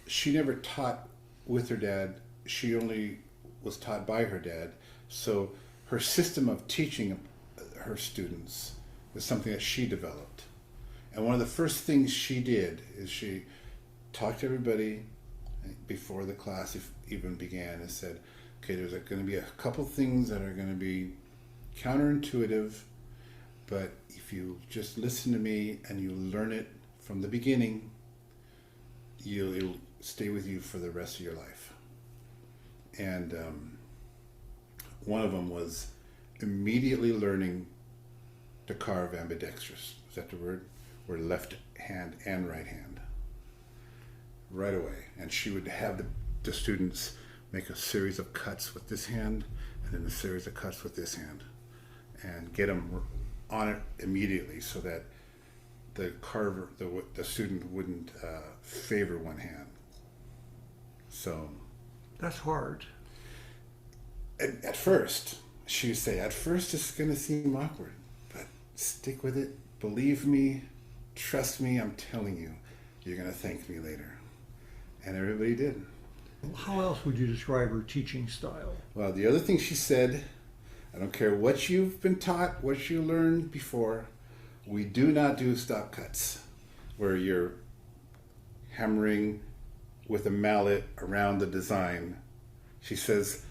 she never taught with her dad. She only was taught by her dad. So her system of teaching her students was something that she developed. And one of the first things she did is she talked to everybody before the class even began and said, okay, there's going to be a couple things that are going to be counterintuitive, but if you just listen to me and you learn it from the beginning, it'll stay with you for the rest of your life. And one of them was immediately learning to carve ambidextrous. Is that the word? Or left hand and right hand. Right away. And she would have the students make a series of cuts with this hand, and then a series of cuts with this hand, and get them on it immediately, so that the carver, the student wouldn't favor one hand. So that's hard. At first, she would say, at first it's going to seem awkward, but stick with it. Believe me, trust me, I'm telling you, you're going to thank me later. And everybody did. How else would you describe her teaching style? Well, the other thing she said, I don't care what you've been taught, what you learned before, we do not do stop cuts, where you're hammering with a mallet around the design. She says,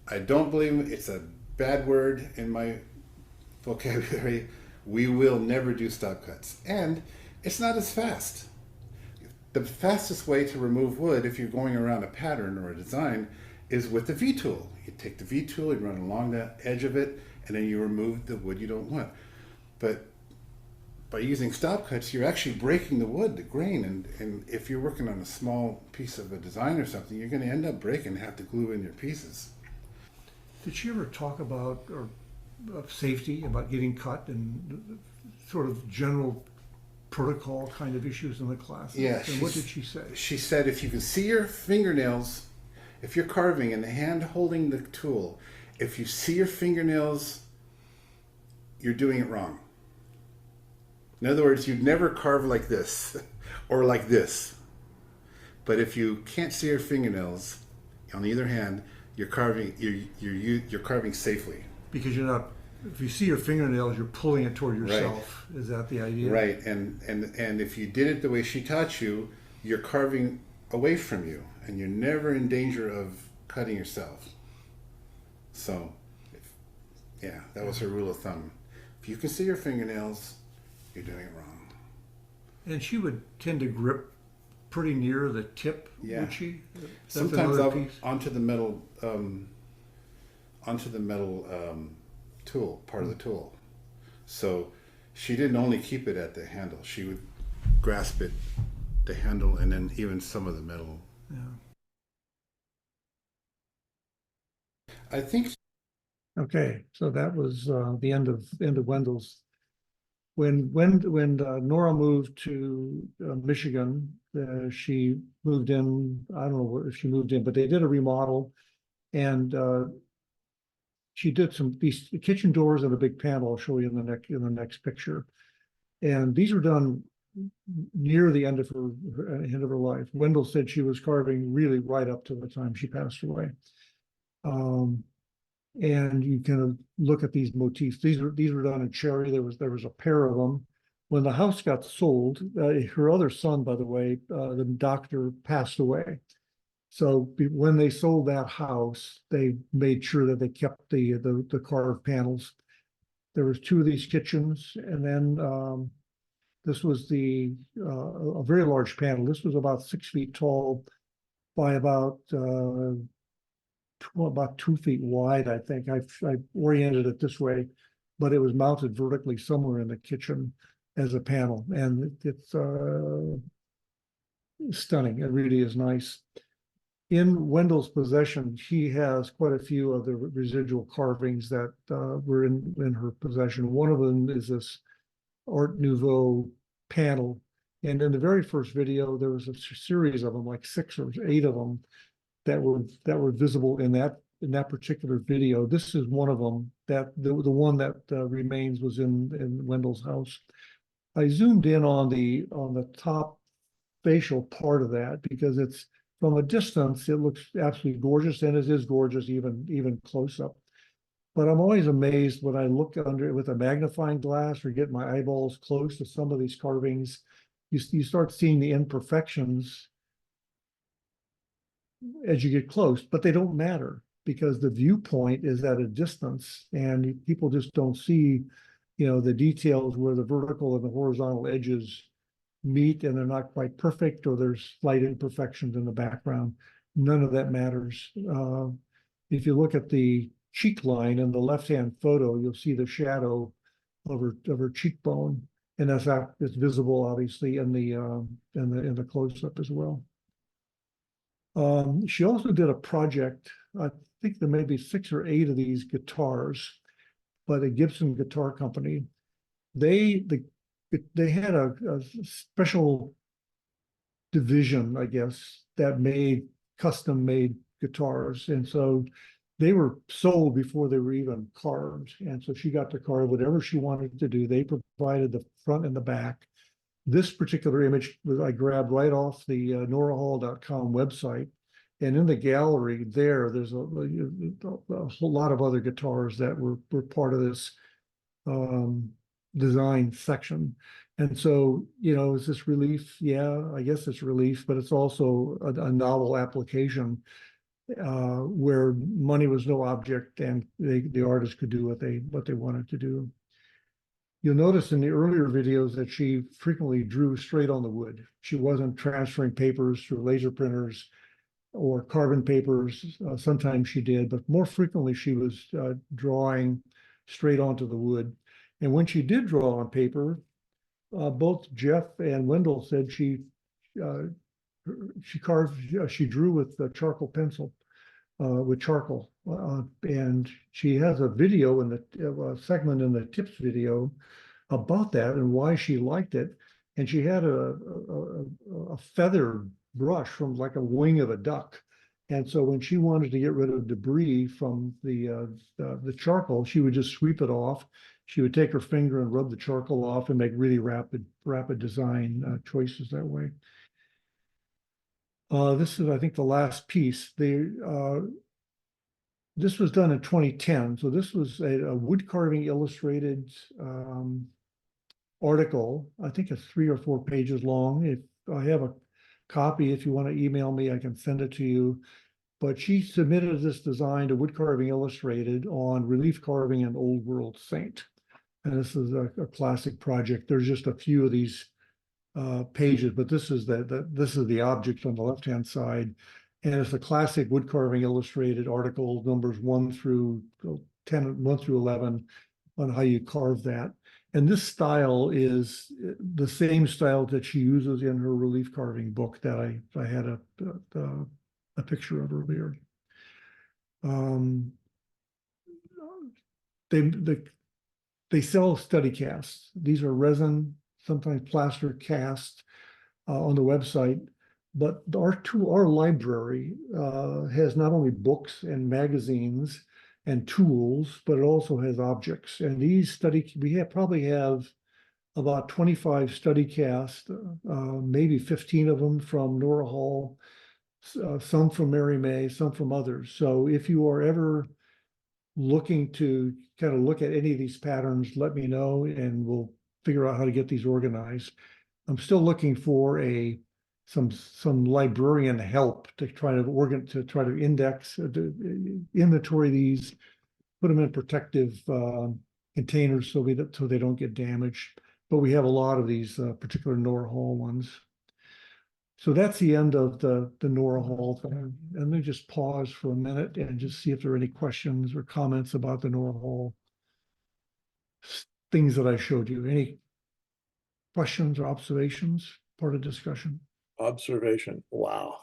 I don't believe it's a bad word in my vocabulary. We will never do stop cuts. And it's not as fast. The fastest way to remove wood, if you're going around a pattern or a design, is with the V-tool. You take the V-tool, you run along the edge of it, and then you remove the wood you don't want. But by using stop cuts, you're actually breaking the wood, the grain, and if you're working on a small piece of a design or something, you're going to end up breaking and have to glue in your pieces. Did she ever talk about safety, about getting cut, and sort of general protocol kind of issues in the classes? Yeah. And what did she say? She said, if you can see your fingernails, if you're carving and the hand holding the tool, if you see your fingernails, you're doing it wrong. In other words, you'd never carve like this or like this. But if you can't see your fingernails, on the other hand, you're carving. You're carving safely. Because you're not if you see your fingernails, you're pulling it toward yourself. Right. Is that the idea? Right, and if you did it the way she taught you, you're carving away from you, and you're never in danger of cutting yourself. So, yeah, that was her rule of thumb. If you can see your fingernails, you're doing it wrong. And she would tend to grip pretty near the tip, would she? Sometimes onto the metal tool, part of the tool. So she didn't only keep it at the handle, she would grasp it, the handle, and then even some of the metal. Yeah. I think. Okay, so that was the end of Wendell's. When Nora moved to Michigan, she moved in. I don't know if she moved in, but they did a remodel, and she did these kitchen doors and a big panel. I'll show you in the next picture. And these were done near the end of her life. Wendell said she was carving really right up to the time she passed away. And you can look at these motifs. These were done in cherry. There was a pair of them. When the house got sold, her other son, by the way, the doctor, passed away. So when they sold that house, they made sure that they kept the carved panels. There was 2 of these kitchens, and then this was a very large panel. This was about 6 feet tall by about 2 feet wide, I think. I oriented it this way, but it was mounted vertically somewhere in the kitchen as a panel, and it's stunning. It really is nice. In Wendell's possession, he has quite a few of the residual carvings that were in her possession. One of them is this Art Nouveau panel, and in the very first video, there was a series of them, like 6 or 8 of them, that were visible in that particular video. This is one of them. That the one that remains was in Wendell's house. I zoomed in on the top facial part of that because it's from a distance it looks absolutely gorgeous, and it is gorgeous even close up. But I'm always amazed when I look under it with a magnifying glass or get my eyeballs close to some of these carvings. You start seeing the imperfections as you get close, but they don't matter because the viewpoint is at a distance, and people just don't see, the details where the vertical and the horizontal edges meet, and they're not quite perfect, or there's slight imperfections in the background. None of that matters. If you look at the cheek line in the left-hand photo, you'll see the shadow of her cheekbone, and it's visible obviously in the close-up as well. She also did a project. I think there may be 6 or 8 of these guitars, by the Gibson Guitar Company. They had a special division, I guess, that made custom-made guitars, and so they were sold before they were even carved. And so she got to carve whatever she wanted to do. They provided the front and the back. This particular image I grabbed right off the norahall.com website. And in the gallery there's a whole lot of other guitars that were part of this design section. And so, is this relief? Yeah, I guess it's relief, but it's also a novel application where money was no object, and the artist could do what they wanted to do. You'll notice in the earlier videos that she frequently drew straight on the wood. She wasn't transferring papers through laser printers or carbon papers. Sometimes she did, but more frequently she was drawing straight onto the wood. And when she did draw on paper, both Jeff and Wendell said she drew with a charcoal pencil, with charcoal. And she has a video in a segment in the tips video about that and why she liked it. And she had a feather brush from like a wing of a duck. And so when she wanted to get rid of debris from the charcoal, she would just sweep it off. She would take her finger and rub the charcoal off and make really rapid design choices that way. This is, I think, the last piece. This was done in 2010. So this was a wood carving illustrated article. I think it's 3 or 4 pages long. If I have a copy, if you want to email me, I can send it to you. But she submitted this design to Wood Carving Illustrated on relief carving an Old World Saint. And this is a classic project. There's just a few of these pages, but this is the object on the left-hand side. And it's a classic Wood Carving Illustrated article, numbers 1 through 10, 1 through 11, on how you carve that. And this style is the same style that she uses in her relief carving book that I had a picture of earlier. They sell study casts. These are resin, sometimes plaster cast on the website. But our library has not only books and magazines and tools, but it also has objects. And these probably have about 25 study casts, maybe 15 of them from Nora Hall, some from Mary May, some from others. So if you are ever looking to kind of look at any of these patterns, let me know and we'll figure out how to get these organized. I'm still looking for some librarian help to try to index, inventory these, put them in protective containers so they don't get damaged. But we have a lot of these particular Nora Hall ones. So that's the end of the Nora Hall thing. And let me just pause for a minute and just see if there are any questions or comments about the Nora Hall things that I showed you. Any questions or observations, part of discussion? Observation. Wow.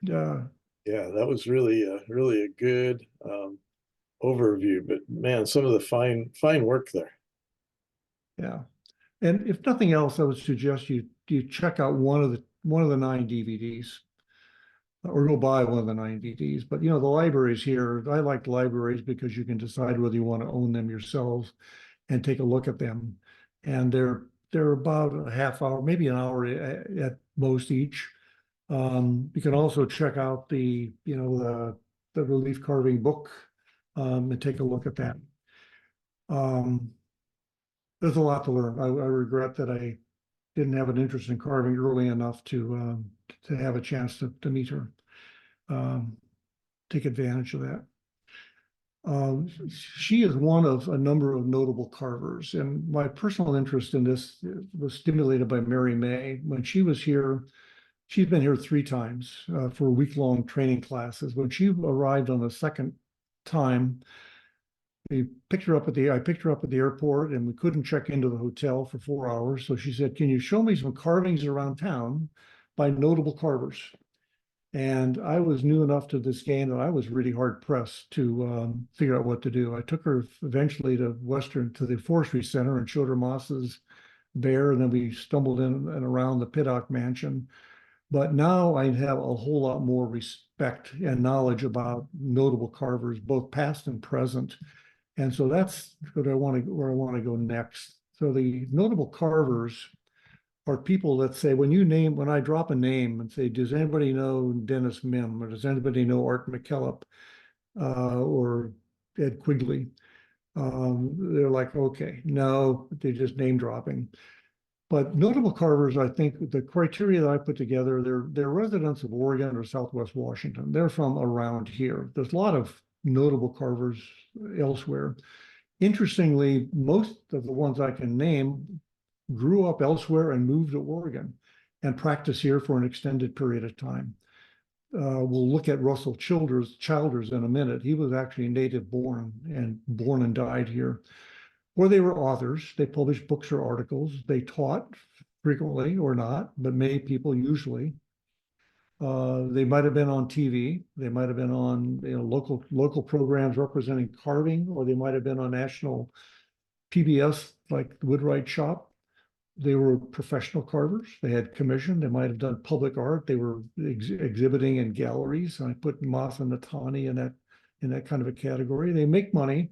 Yeah. Yeah, that was really a good overview, but man, some of the fine work there. Yeah. And if nothing else, I would suggest you check out one of the 9 DVDs, or go buy one of the 9 DVDs. But the libraries here, I like libraries because you can decide whether you want to own them yourselves and take a look at them. And they're about a half hour, maybe an hour at most each. You can also check out the relief carving book and take a look at that. There's a lot to learn. I regret that I didn't have an interest in carving early enough to have a chance to meet her, take advantage of that. She is one of a number of notable carvers, and my personal interest in this was stimulated by Mary May. When she was here, she's been here 3 times for week-long training classes. When she arrived on the second time, I picked her up at the airport, and we couldn't check into the hotel for 4 hours. So she said, "Can you show me some carvings around town by notable carvers?" And I was new enough to this game that I was really hard pressed to figure out what to do. I took her eventually to the Forestry Center and showed her Moss's bear, and then we stumbled in and around the Piddock Mansion. But now I have a whole lot more respect and knowledge about notable carvers, both past and present. And so that's where I want to go next. So the notable carvers are people that say, when I drop a name and say, does anybody know Dennis Mim, or does anybody know Art McKillop or Ed Quigley? They're like, okay, no, they're just name dropping. But notable carvers, I think the criteria that I put together, they're residents of Oregon or Southwest Washington. They're from around here. There's a lot of notable carvers elsewhere. Interestingly, most of the ones I can name grew up elsewhere and moved to Oregon and practiced here for an extended period of time. We'll look at Russell Childers in a minute. He was actually native born and died here. Or they were authors. They published books or articles. They taught frequently or not, but many people usually. They might have been on TV. They might have been on local programs representing carving, or they might have been on national PBS like the Woodwright Shop. They were professional carvers. They had commission. They might have done public art. They were exhibiting in galleries. I put Moss and Natani in that kind of a category. They make money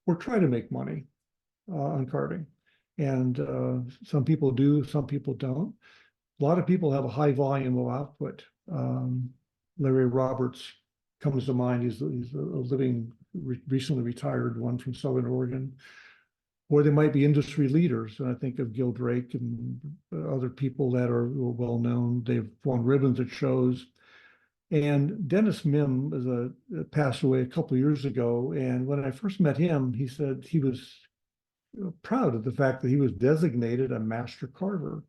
or try to make money on carving. And some people do, some people don't. A lot of people have a high volume of output. Larry Roberts comes to mind. He's a living, recently retired one from Southern Oregon. Or they might be industry leaders. And I think of Gil Drake and other people that are well known. They've won ribbons at shows. And Dennis Mim passed away a couple of years ago. And when I first met him, he said he was proud of the fact that he was designated a master carver.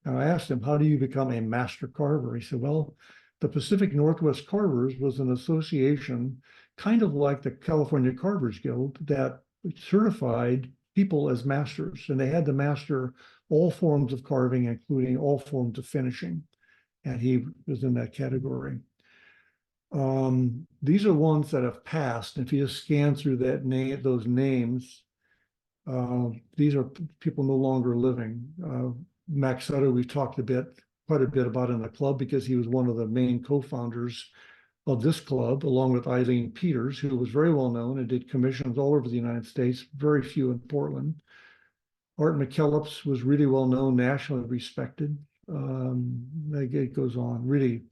And I asked him, how do you become a master carver? He said, well, the Pacific Northwest Carvers was an association, kind of like the California Carvers Guild, that certified people as masters. And they had to master all forms of carving, including all forms of finishing. And he was in that category. These are ones that have passed. If you just scan through those names, these are people no longer living. Max Sutter, we've talked quite a bit about in the club because he was one of the main co-founders of this club, along with Eileen Peters, who was very well known and did commissions all over the United States, very few in Portland. Art McKellips was really well known, nationally respected. It goes on. Really,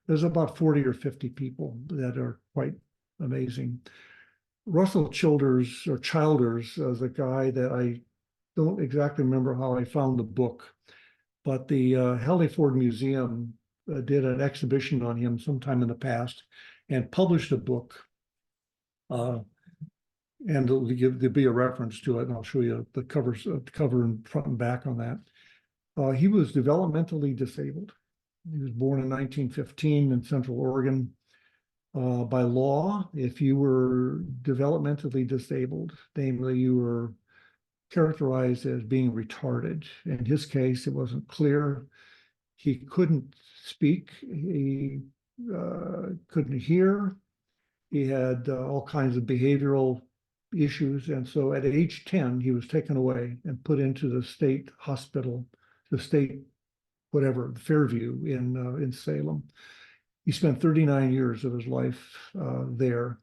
there's about 40 or 50 people that are quite amazing. Russell Childers is a guy that I don't exactly remember how I found the book, but the Halliford Museum did an exhibition on him sometime in the past and published a book. And there'll be a reference to it, and I'll show you the cover and front and back on that. He was developmentally disabled. He was born in 1915 in Central Oregon. By law, if you were developmentally disabled, namely you were characterized as being retarded. In his case, it wasn't clear. He couldn't speak. He couldn't hear. He had all kinds of behavioral issues. And so at age 10, he was taken away and put into the state hospital, the state, whatever, Fairview in Salem. He spent 39 years of his life there.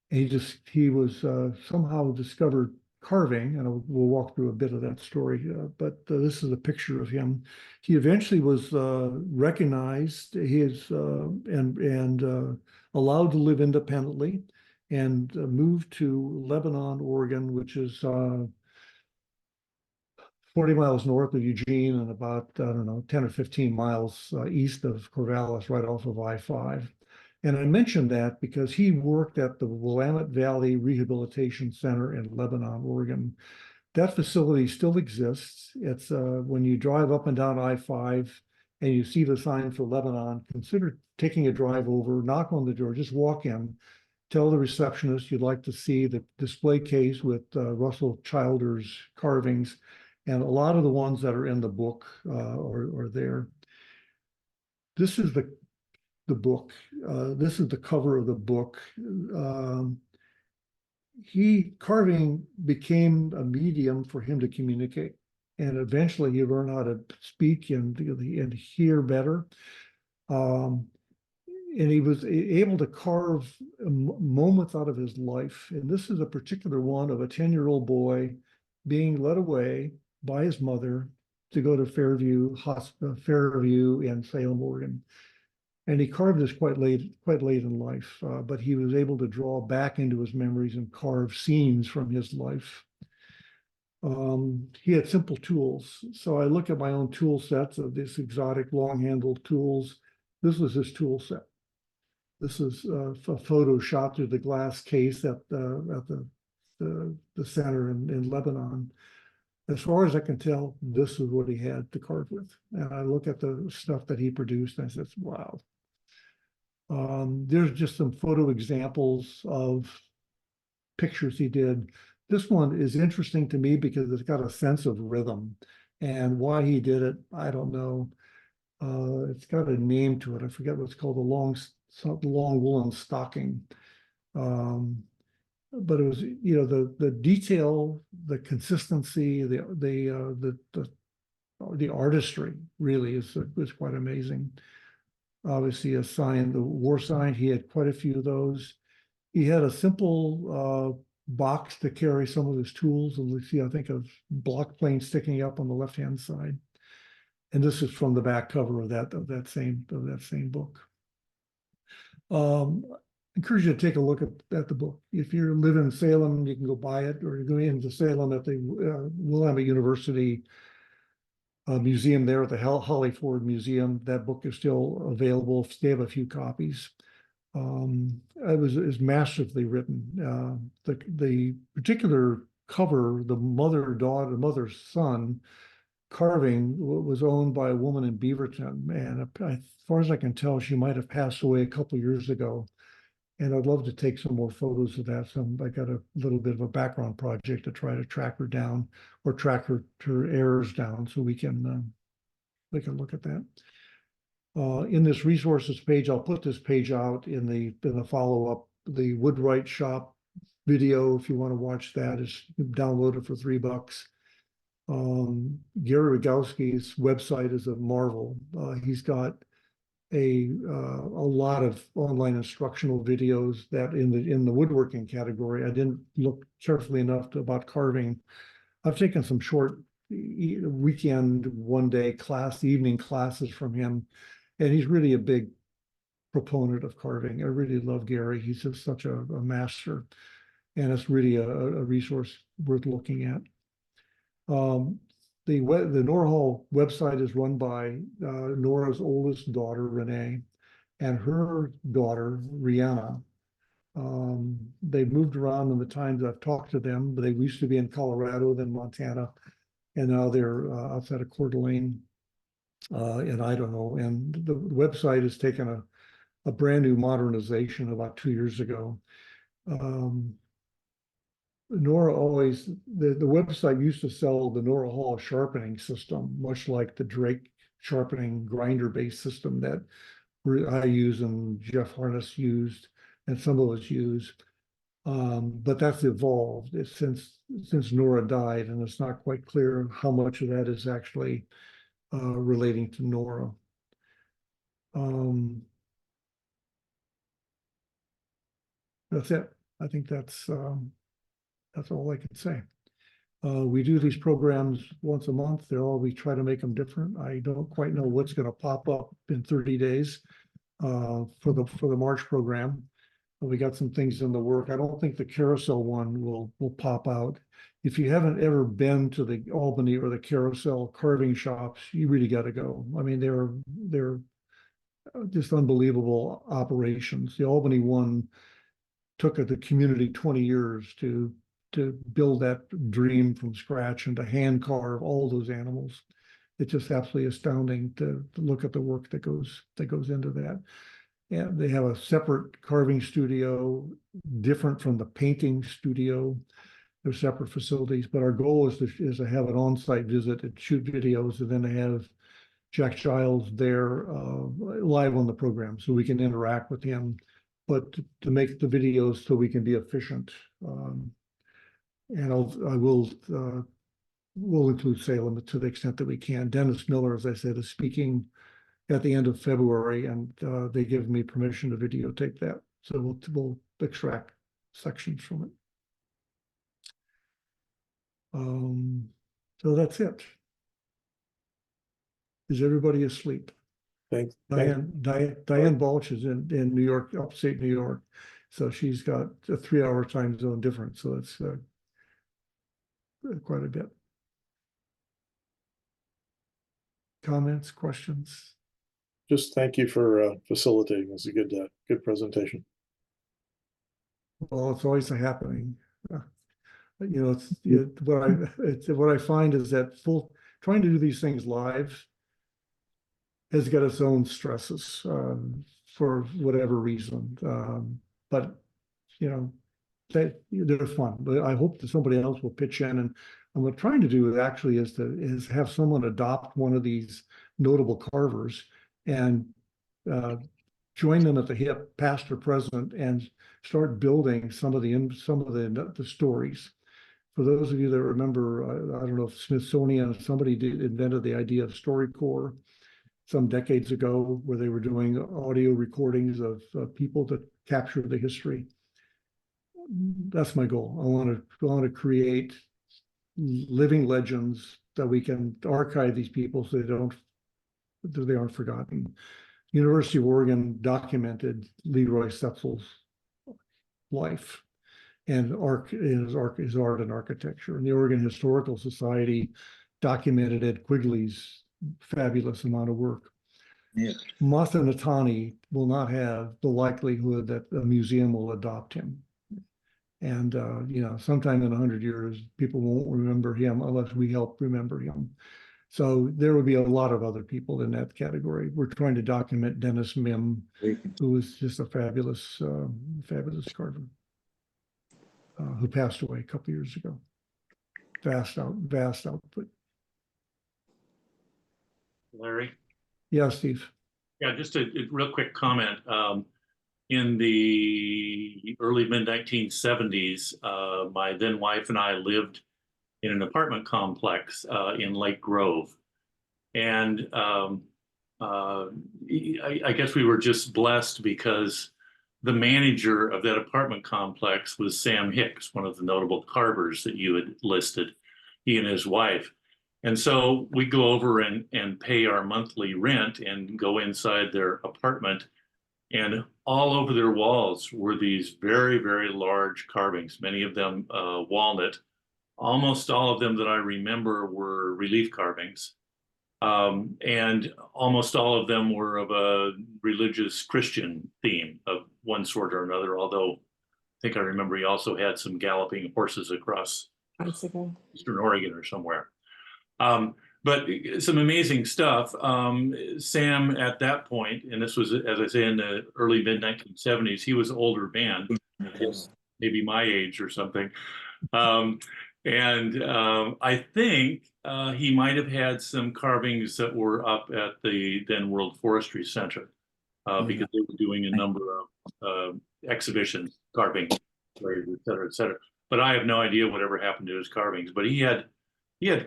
He was somehow discovered carving, and we'll walk through a bit of that story, but this is a picture of him. He eventually was recognized, and allowed to live independently, and moved to Lebanon, Oregon, which is 40 miles north of Eugene and about, I don't know, 10 or 15 miles east of Corvallis, right off of I-5. And I mentioned that because he worked at the Willamette Valley Rehabilitation Center in Lebanon, Oregon. That facility still exists. It's when you drive up and down I-5 and you see the sign for Lebanon, consider taking a drive over, knock on the door, just walk in, tell the receptionist you'd like to see the display case with Russell Childers carvings. And a lot of the ones that are in the book are there. This is the book. This is the cover of the book. Carving became a medium for him to communicate. And eventually he learned how to speak and hear better. And he was able to carve moments out of his life. And this is a particular one of a 10-year-old boy being led away by his mother to go to Fairview in Salem, Oregon. And he carved this quite late in life, but he was able to draw back into his memories and carve scenes from his life. He had simple tools. So I look at my own tool sets of these exotic long-handled tools. This was his tool set. This is a photo shot through the glass case at the center in Lebanon. As far as I can tell, this is what he had to carve with. And I look at the stuff that he produced and I said, wow. There's just some photo examples of pictures he did. This one is interesting to me because it's got a sense of rhythm, and why he did it, I don't know. It's got a name to it. I forget what it's called, the long woolen stocking. But it was, the detail, the consistency, the artistry really is quite amazing. Obviously, a sign, the war sign, he had quite a few of those. He had a simple box to carry some of his tools. And we see, I think, a block plane sticking up on the left-hand side. And this is from the back cover of that same book. encourage you to take a look at the book. If you live in Salem, you can go buy it, or you go into Salem at the Willamette University museum there at the Holly Ford Museum. That book is still available. They have a few copies. It was masterfully written. The particular cover, the mother-son carving was owned by a woman in Beaverton, and as far as I can tell, she might have passed away a couple years ago. And I'd love to take some more photos of that. I got a little bit of a background project to try to track her down, or track her errors down, so we can look at that. In this resources page, I'll put this page out in the follow-up. The Woodwright Shop video, if you want to watch that, is downloaded for $3. Gary Rogowski's website is a marvel. He's got a lot of online instructional videos that in the woodworking category. I didn't look carefully enough about carving. I've taken some short weekend, one-day evening classes from him, and he's really a big proponent of carving. I really love Gary. He's just such a master, and it's really a resource worth looking at. The Nora Hall website is run by Nora's oldest daughter, Renee, and her daughter, Rihanna. They moved around in the times I've talked to them, but they used to be in Colorado, then Montana, and now they're outside of Coeur d'Alene in Idaho. And the website has taken a brand new modernization about 2 years ago. Nora always, the website used to sell the Nora Hall sharpening system, much like the Drake sharpening grinder-based system that I use and Jeff Harness used and some of us use. But that's evolved since Nora died, and it's not quite clear how much of that is actually relating to Nora. That's it. I think that's all I can say. We do these programs once a month. We try to make them different. I don't quite know what's going to pop up in 30 days for the March program. We got some things in the work. I don't think the carousel one will pop out. If you haven't ever been to the Albany or the carousel carving shops, you really got to go. I mean, they're just unbelievable operations. The Albany one took the community 20 years to build that dream from scratch and to hand carve all those animals. It's just absolutely astounding to look at the work that goes into that. And they have a separate carving studio, different from the painting studio. They're separate facilities, but our goal is to have an on-site visit and shoot videos, and then to have Jack Giles there live on the program so we can interact with him, but to make the videos so we can be efficient. And we'll include Salem to the extent that we can. Dennis Miller, as I said, is speaking at the end of February, and they give me permission to videotape that. So we'll extract sections from it. So that's it. Is everybody asleep? Thanks. Diane Balch is in New York, upstate New York. So she's got a 3-hour time zone difference. So it's quite a bit. Comments, questions? Just thank you for facilitating. It was a good presentation. Well, it's always a happening. What I find is that trying to do these things live has got its own stresses for whatever reason. But they're fun. But I hope that somebody else will pitch in. And what I'm trying to do actually is have someone adopt one of these notable carvers and join them at the hip, past or present, and start building some of the stories. For those of you that remember, I don't know if Smithsonian, somebody invented the idea of StoryCorps some decades ago, where they were doing audio recordings of people that capture the history. That's my goal. I want to create living legends that we can archive these people so they aren't forgotten. University of Oregon documented Leroy Setzel's life and his art and architecture. And the Oregon Historical Society documented Ed Quigley's fabulous amount of work. Yeah. Masanatani will not have the likelihood that a museum will adopt him. And, sometime in 100 years, people won't remember him unless we help remember him. So there would be a lot of other people in that category. We're trying to document Dennis Mim, who was just a fabulous carver, who passed away a couple years ago. Vast output. Larry? Yeah, Steve. Yeah, just a real quick comment. In the early mid-1970s, my then wife and I lived in an apartment complex in Lake Grove. And I guess we were just blessed because the manager of that apartment complex was Sam Hicks, one of the notable carvers that you had listed, he and his wife. And so we go over and pay our monthly rent and go inside their apartment. And all over their walls were these very, very large carvings, many of them walnut. Almost all of them that I remember were relief carvings. And almost all of them were of a religious Christian theme of one sort or another, although I think I remember he also had some galloping horses across Eastern Oregon or somewhere. But some amazing stuff. Sam, at that point, and this was, as I say, in the early mid-1970s, he was an older man, maybe my age or something. I think he might have had some carvings that were up at the then World Forestry Center because they were doing a number of exhibitions, carving, et cetera, et cetera. But I have no idea whatever happened to his carvings. But he had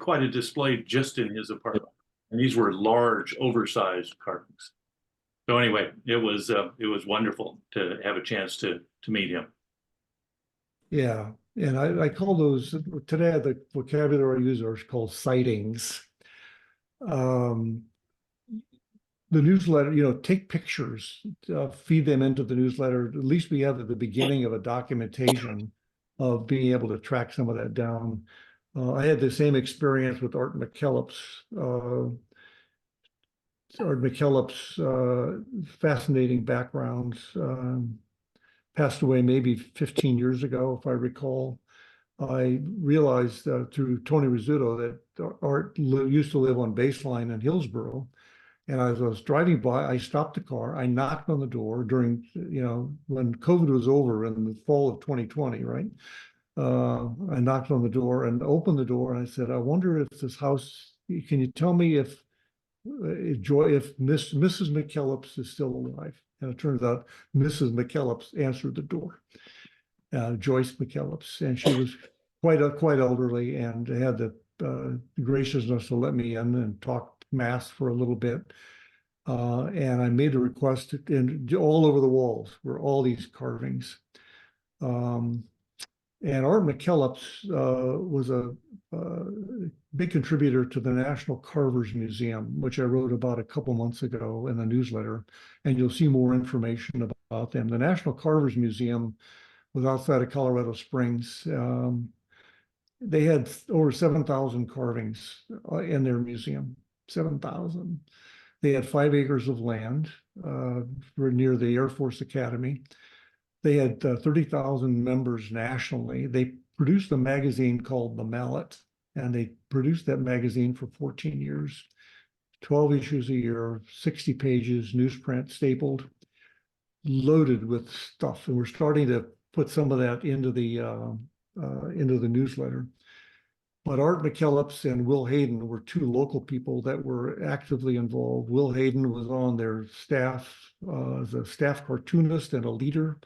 quite a display just in his apartment, and these were large, oversized carvings. So anyway, it was wonderful to have a chance to meet him. Yeah, and I call those today, the vocabulary I use are called sightings. The newsletter, take pictures, feed them into the newsletter. At least we have at the beginning of a documentation of being able to track some of that down. I had the same experience with Art McKillop's fascinating backgrounds. Passed away maybe 15 years ago, if I recall. I realized through Tony Rizzuto that Art used to live on Baseline in Hillsboro. And as I was driving by, I stopped the car. I knocked on the door during, when COVID was over in the fall of 2020, right? I knocked on the door and opened the door, and I said, I wonder if this house, can you tell me if Mrs. McKellips is still alive? And it turns out Mrs. McKellips answered the door, Joyce McKellips, and she was quite elderly and had the graciousness to let me in and talk mass for a little bit. And I made a request, and all over the walls were all these carvings. And Art McKellips was a big contributor to the National Carvers Museum, which I wrote about a couple months ago in the newsletter, and you'll see more information about them. The National Carvers Museum was outside of Colorado Springs. They had over 7,000 carvings in their museum, 7,000. They had 5 acres of land near the Air Force Academy. They had 30,000 members nationally. They produced a magazine called The Mallet, and they produced that magazine for 14 years, 12 issues a year, 60 pages, newsprint, stapled, loaded with stuff. And we're starting to put some of that into the newsletter. But Art McKellips and Will Hayden were 2 local people that were actively involved. Will Hayden was on their staff as a staff cartoonist and a leader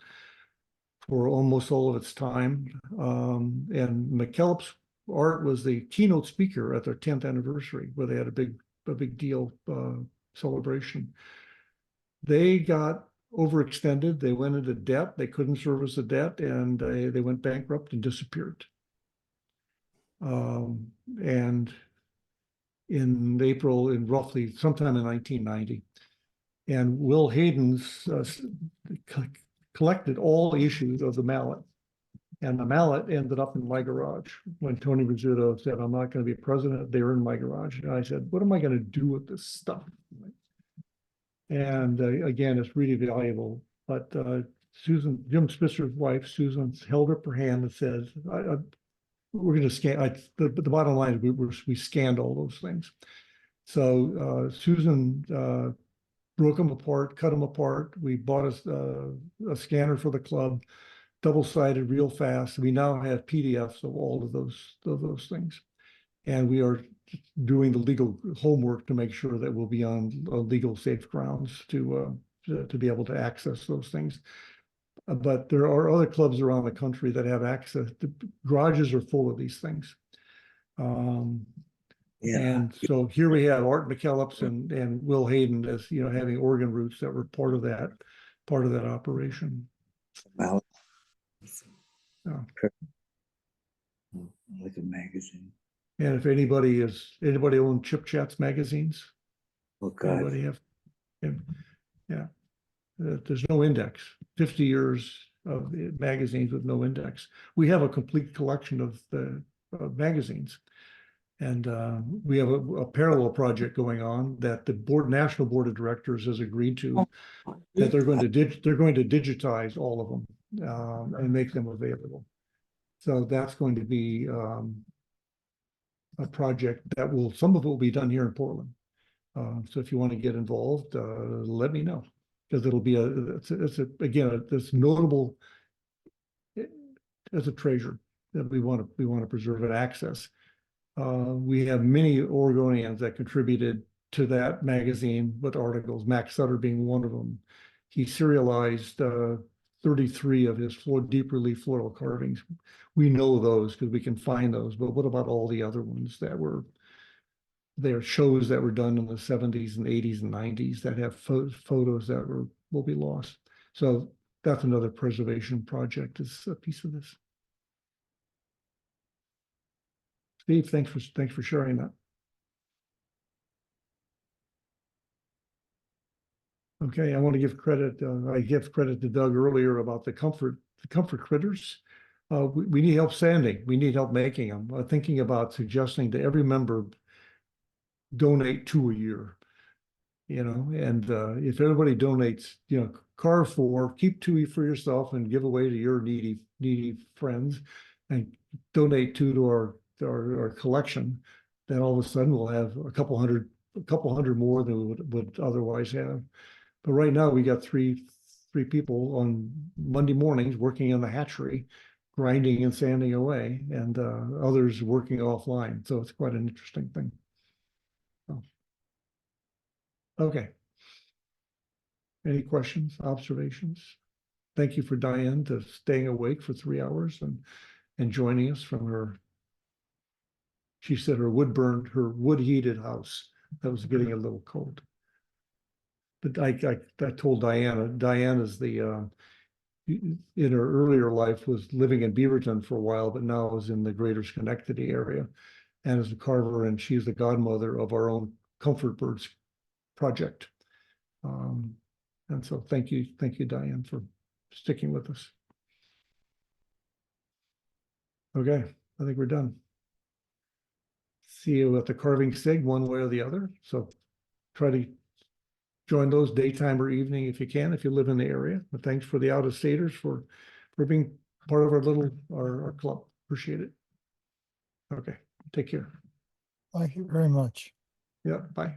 for almost all of its time. And McKellips Art was the keynote speaker at their 10th anniversary, where they had a big deal celebration. They got overextended. They went into debt. They couldn't service the debt, and they went bankrupt and disappeared. And in April, in roughly sometime in 1990, and Will Hayden's collected all issues of the mallet. And the mallet ended up in my garage when Tony Rizzuto said, I'm not going to be president. They were in my garage. And I said, what am I going to do with this stuff? And again, it's really valuable. But Susan, Jim Spicer's wife, Susan, held up her hand and says, we're going to scan. The bottom line is we scanned all those things. So Susan broke them apart, cut them apart. We bought a scanner for the club, double-sided, real fast. We now have PDFs of all of those things, and we are doing the legal homework to make sure that we'll be on legal safe grounds to be able to access those things. But there are other clubs around the country that have access. The garages are full of these things. And so here we have Art McKellips and Will Hayden as having organ roots that were part of that operation. Wow. Yeah. Like a magazine. And if anybody own Chip Chats magazines? Oh God. Anybody have? Yeah. There's no index. 50 years of magazines with no index. We have a complete collection of the magazines. And we have a parallel project going on that the National Board of Directors has agreed to, that they're going to digitize all of them and make them available. So that's going to be a project that some of it will be done here in Portland. So if you want to get involved, let me know, because it'll be it's notable as a treasure that we want to preserve and access. We have many Oregonians that contributed to that magazine with articles, Max Sutter being one of them. He serialized 33 of his deep relief floral carvings. We know those because we can find those, but what about all the other ones that were there, shows that were done in the 70s and 80s and 90s that have photos that will be lost. So that's another preservation project, is a piece of this. Steve, thanks for sharing that. Okay, I want to give credit. I give credit to Doug earlier about the comfort critters. We need help sanding. We need help making them. Thinking about suggesting to every member, donate 2 a year. And if everybody donates, carve 4, keep 2 for yourself, and give away to your needy friends, and donate 2 to our collection. Then all of a sudden we'll have a couple hundred more than we would otherwise have. But right now we got three people on Monday mornings working in the hatchery, grinding and sanding away, and others working offline. So it's quite an interesting thing. So, okay. Any questions, observations? Thank you for Diane to staying awake for 3 hours and joining us from her. She said her wood heated house that was getting a little cold. But I told Diane is in her earlier life was living in Beaverton for a while, but now is in the greater Schenectady area and is a carver, and she's the godmother of our own Comfort Birds project. And so thank you, Diane, for sticking with us. Okay, I think we're done. See you at the carving sig one way or the other. So try to join those daytime or evening if you can, if you live in the area. But thanks for the out-of-staters for being part of our club. Appreciate it. Okay, take care. Thank you very much. Yeah, bye.